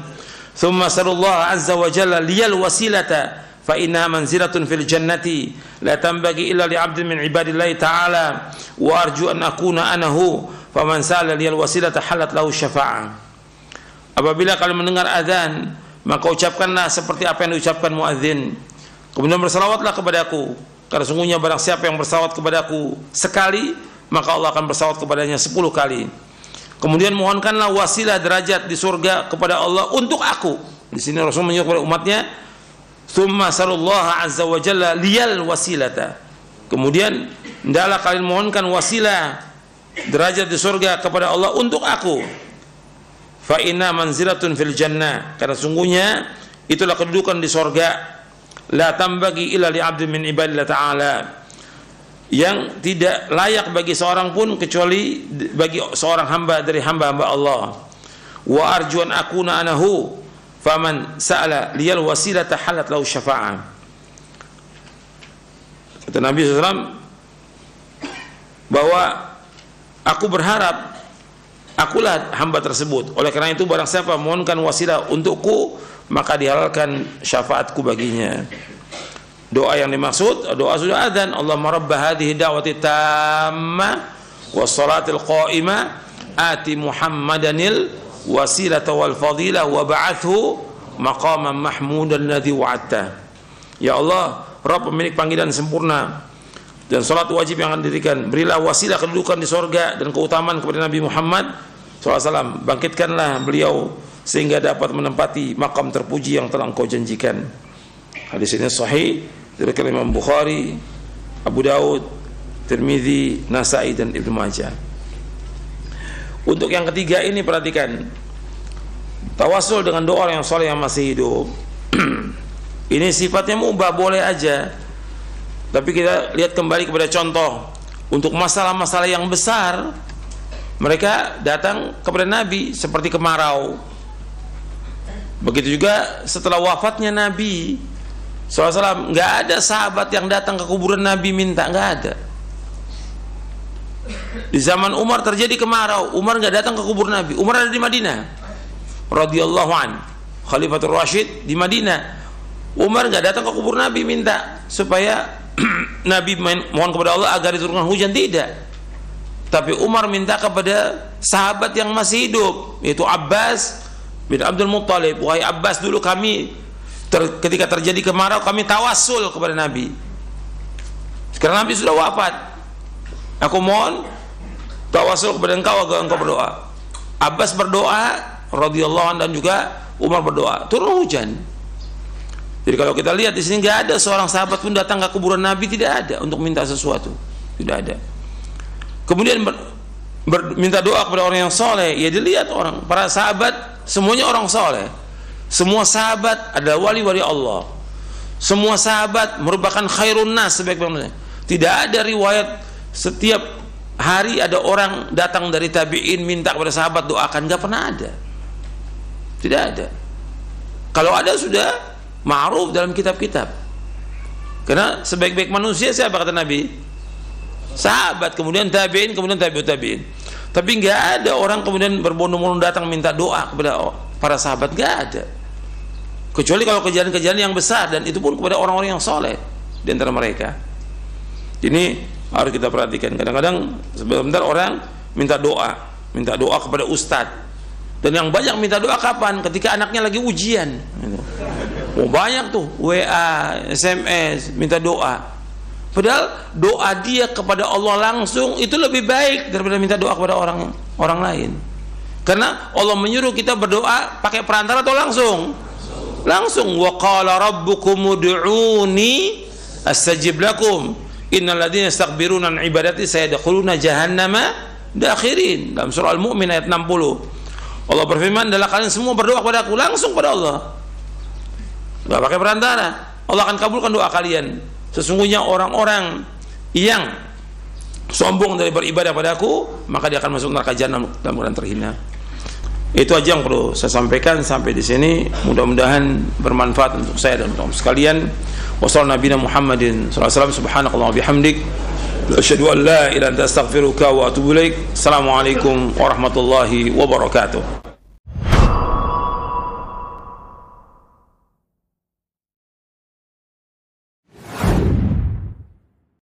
thumma sallallahu azza wa jalla liyal wasilata fa innaha manzilatun fil jannati la tanbaghi illa li 'abdin min ibadillahi ta'ala wa arju an akuna anahu faman sa'ala liyal wasilata halat lahu syafa'ah." Apabila kalian mendengar azan, maka ucapkanlah seperti apa yang diucapkan muadzin. Kemudian bersalawatlah kepadaku, karena sungguhnya barang siapa yang bersalawat kepadaku sekali, maka Allah akan bersalawat kepadanya 10 kali. Kemudian mohonkanlah wasilah derajat di surga kepada Allah untuk aku. Di sini Rasul menyuruh kepada umatnya, "Tsumma sallallahu azza wa jalla liyal wasilata." Kemudian hendaklah kalian mohonkan wasilah derajat di surga kepada Allah untuk aku. Fa inna manzilatun fil jannah, karena sungguhnya itulah kedudukan di surga. La tambagi illa li 'abdin min ibadillah ta'ala, yang tidak layak bagi seorang pun kecuali bagi seorang hamba dari hamba-hamba Allah. Wa arjuan akuna anahu faman sa'ala liyal wasilata halat lahu syafa'ah. Kata Nabi SAW bahwa aku berharap akulah hamba tersebut. Oleh karena itu barang siapa mohonkan wasilah untukku, maka dihalalkan syafaatku baginya. Doa yang dimaksud doa sudah adzan, Allahumma rabb hadhihi da'wati tammah was salatil qa'imah ati Muhammadanil wasilata wal fadilah wa ba'athu maqaman mahmudan alladhi wa'adta. Ya Allah, Rabb pemilik panggilan sempurna dan salat wajib yang akan didirikan, berilah wasilah kedudukan di surga dan keutamaan kepada Nabi Muhammad SAW. Bangkitkanlah beliau sehingga dapat menempati makam terpuji yang telah engkau janjikan. Hadis ini sahih dari Imam Bukhari, Abu Daud, Tirmidzi, Nasa'i dan Ibnu Majah. Untuk yang ketiga ini perhatikan, tawassul dengan doa orang yang soleh yang masih hidup. Ini sifatnya mubah, boleh aja. Tapi kita lihat kembali kepada contoh. Untuk masalah-masalah yang besar, mereka datang kepada Nabi seperti kemarau. Begitu juga setelah wafatnya Nabi SAW, nggak ada sahabat yang datang ke kuburan Nabi minta, nggak ada. Di zaman Umar terjadi kemarau, Umar nggak datang ke kubur Nabi. Umar ada di Madinah, radhiyallahu an, Khalifatul Rasyid di Madinah. Umar nggak datang ke kubur Nabi minta supaya Nabi mohon kepada Allah agar diturunkan hujan, tidak. Tapi Umar minta kepada sahabat yang masih hidup, yaitu Abbas bin Abdul Muttalib. Wahai Abbas, dulu kami ketika terjadi kemarau kami tawassul kepada Nabi. Sekarang Nabi sudah wafat, aku mohon tawassul kepada engkau agar engkau berdoa. Abbas berdoa radhiyallahu anhu dan juga Umar berdoa, turun hujan. Jadi kalau kita lihat di sini nggak ada seorang sahabat pun datang ke kuburan Nabi, tidak ada untuk minta sesuatu, tidak ada. Kemudian minta doa kepada orang yang soleh, ya dilihat orang para sahabat semuanya orang soleh. Semua sahabat adalah wali-wali Allah. Semua sahabat merupakan khairun nas sebaik-baiknya. Tidak ada riwayat setiap hari ada orang datang dari tabi'in minta kepada sahabat doakan, nggak pernah ada. Tidak ada. Kalau ada sudah ma'ruf dalam kitab-kitab. Karena sebaik-baik manusia siapa kata Nabi? Sahabat, kemudian tabi'in, kemudian tabi'ut tabi'in. Tapi nggak ada orang kemudian berbondong-bondong datang minta doa kepada para sahabat, nggak ada. Kecuali kalau kejadian-kejadian yang besar, dan itu pun kepada orang-orang yang soleh di antara mereka. Ini harus kita perhatikan. Kadang-kadang sebentar orang minta doa kepada ustadz, dan yang banyak minta doa kapan? Ketika anaknya lagi ujian. Oh banyak tuh WA, SMS minta doa. Padahal doa dia kepada Allah langsung itu lebih baik daripada minta doa kepada orang lain. Karena Allah menyuruh kita berdoa pakai perantara atau langsung? Langsung. Wa qala rabbukum ud'uni astajib lakum. Innal ladzina yastakbiruna an ibadati sayadkhuluna jahannama dakhirin. Dalam surah Al-Mu'min ayat 60. Allah berfirman, adalah kalian semua berdoa kepada aku langsung pada Allah. Enggak pakai perantara. Allah akan kabulkan doa kalian. Sesungguhnya orang-orang yang sombong dari beribadah padaku, maka dia akan masuk neraka jahanam dalam keadaan terhina. Itu aja yang perlu saya sampaikan sampai di sini. Mudah-mudahan bermanfaat untuk saya dan untuk sekalian. Wassallallahu nabiyana Muhammadin sallallahu alaihi wasallam. Subhanakallah wa bihamdik, asyhadu an la ilaha illa anta astaghfiruka wa atubu ilaik. Assalamualaikum warahmatullahi wabarakatuh.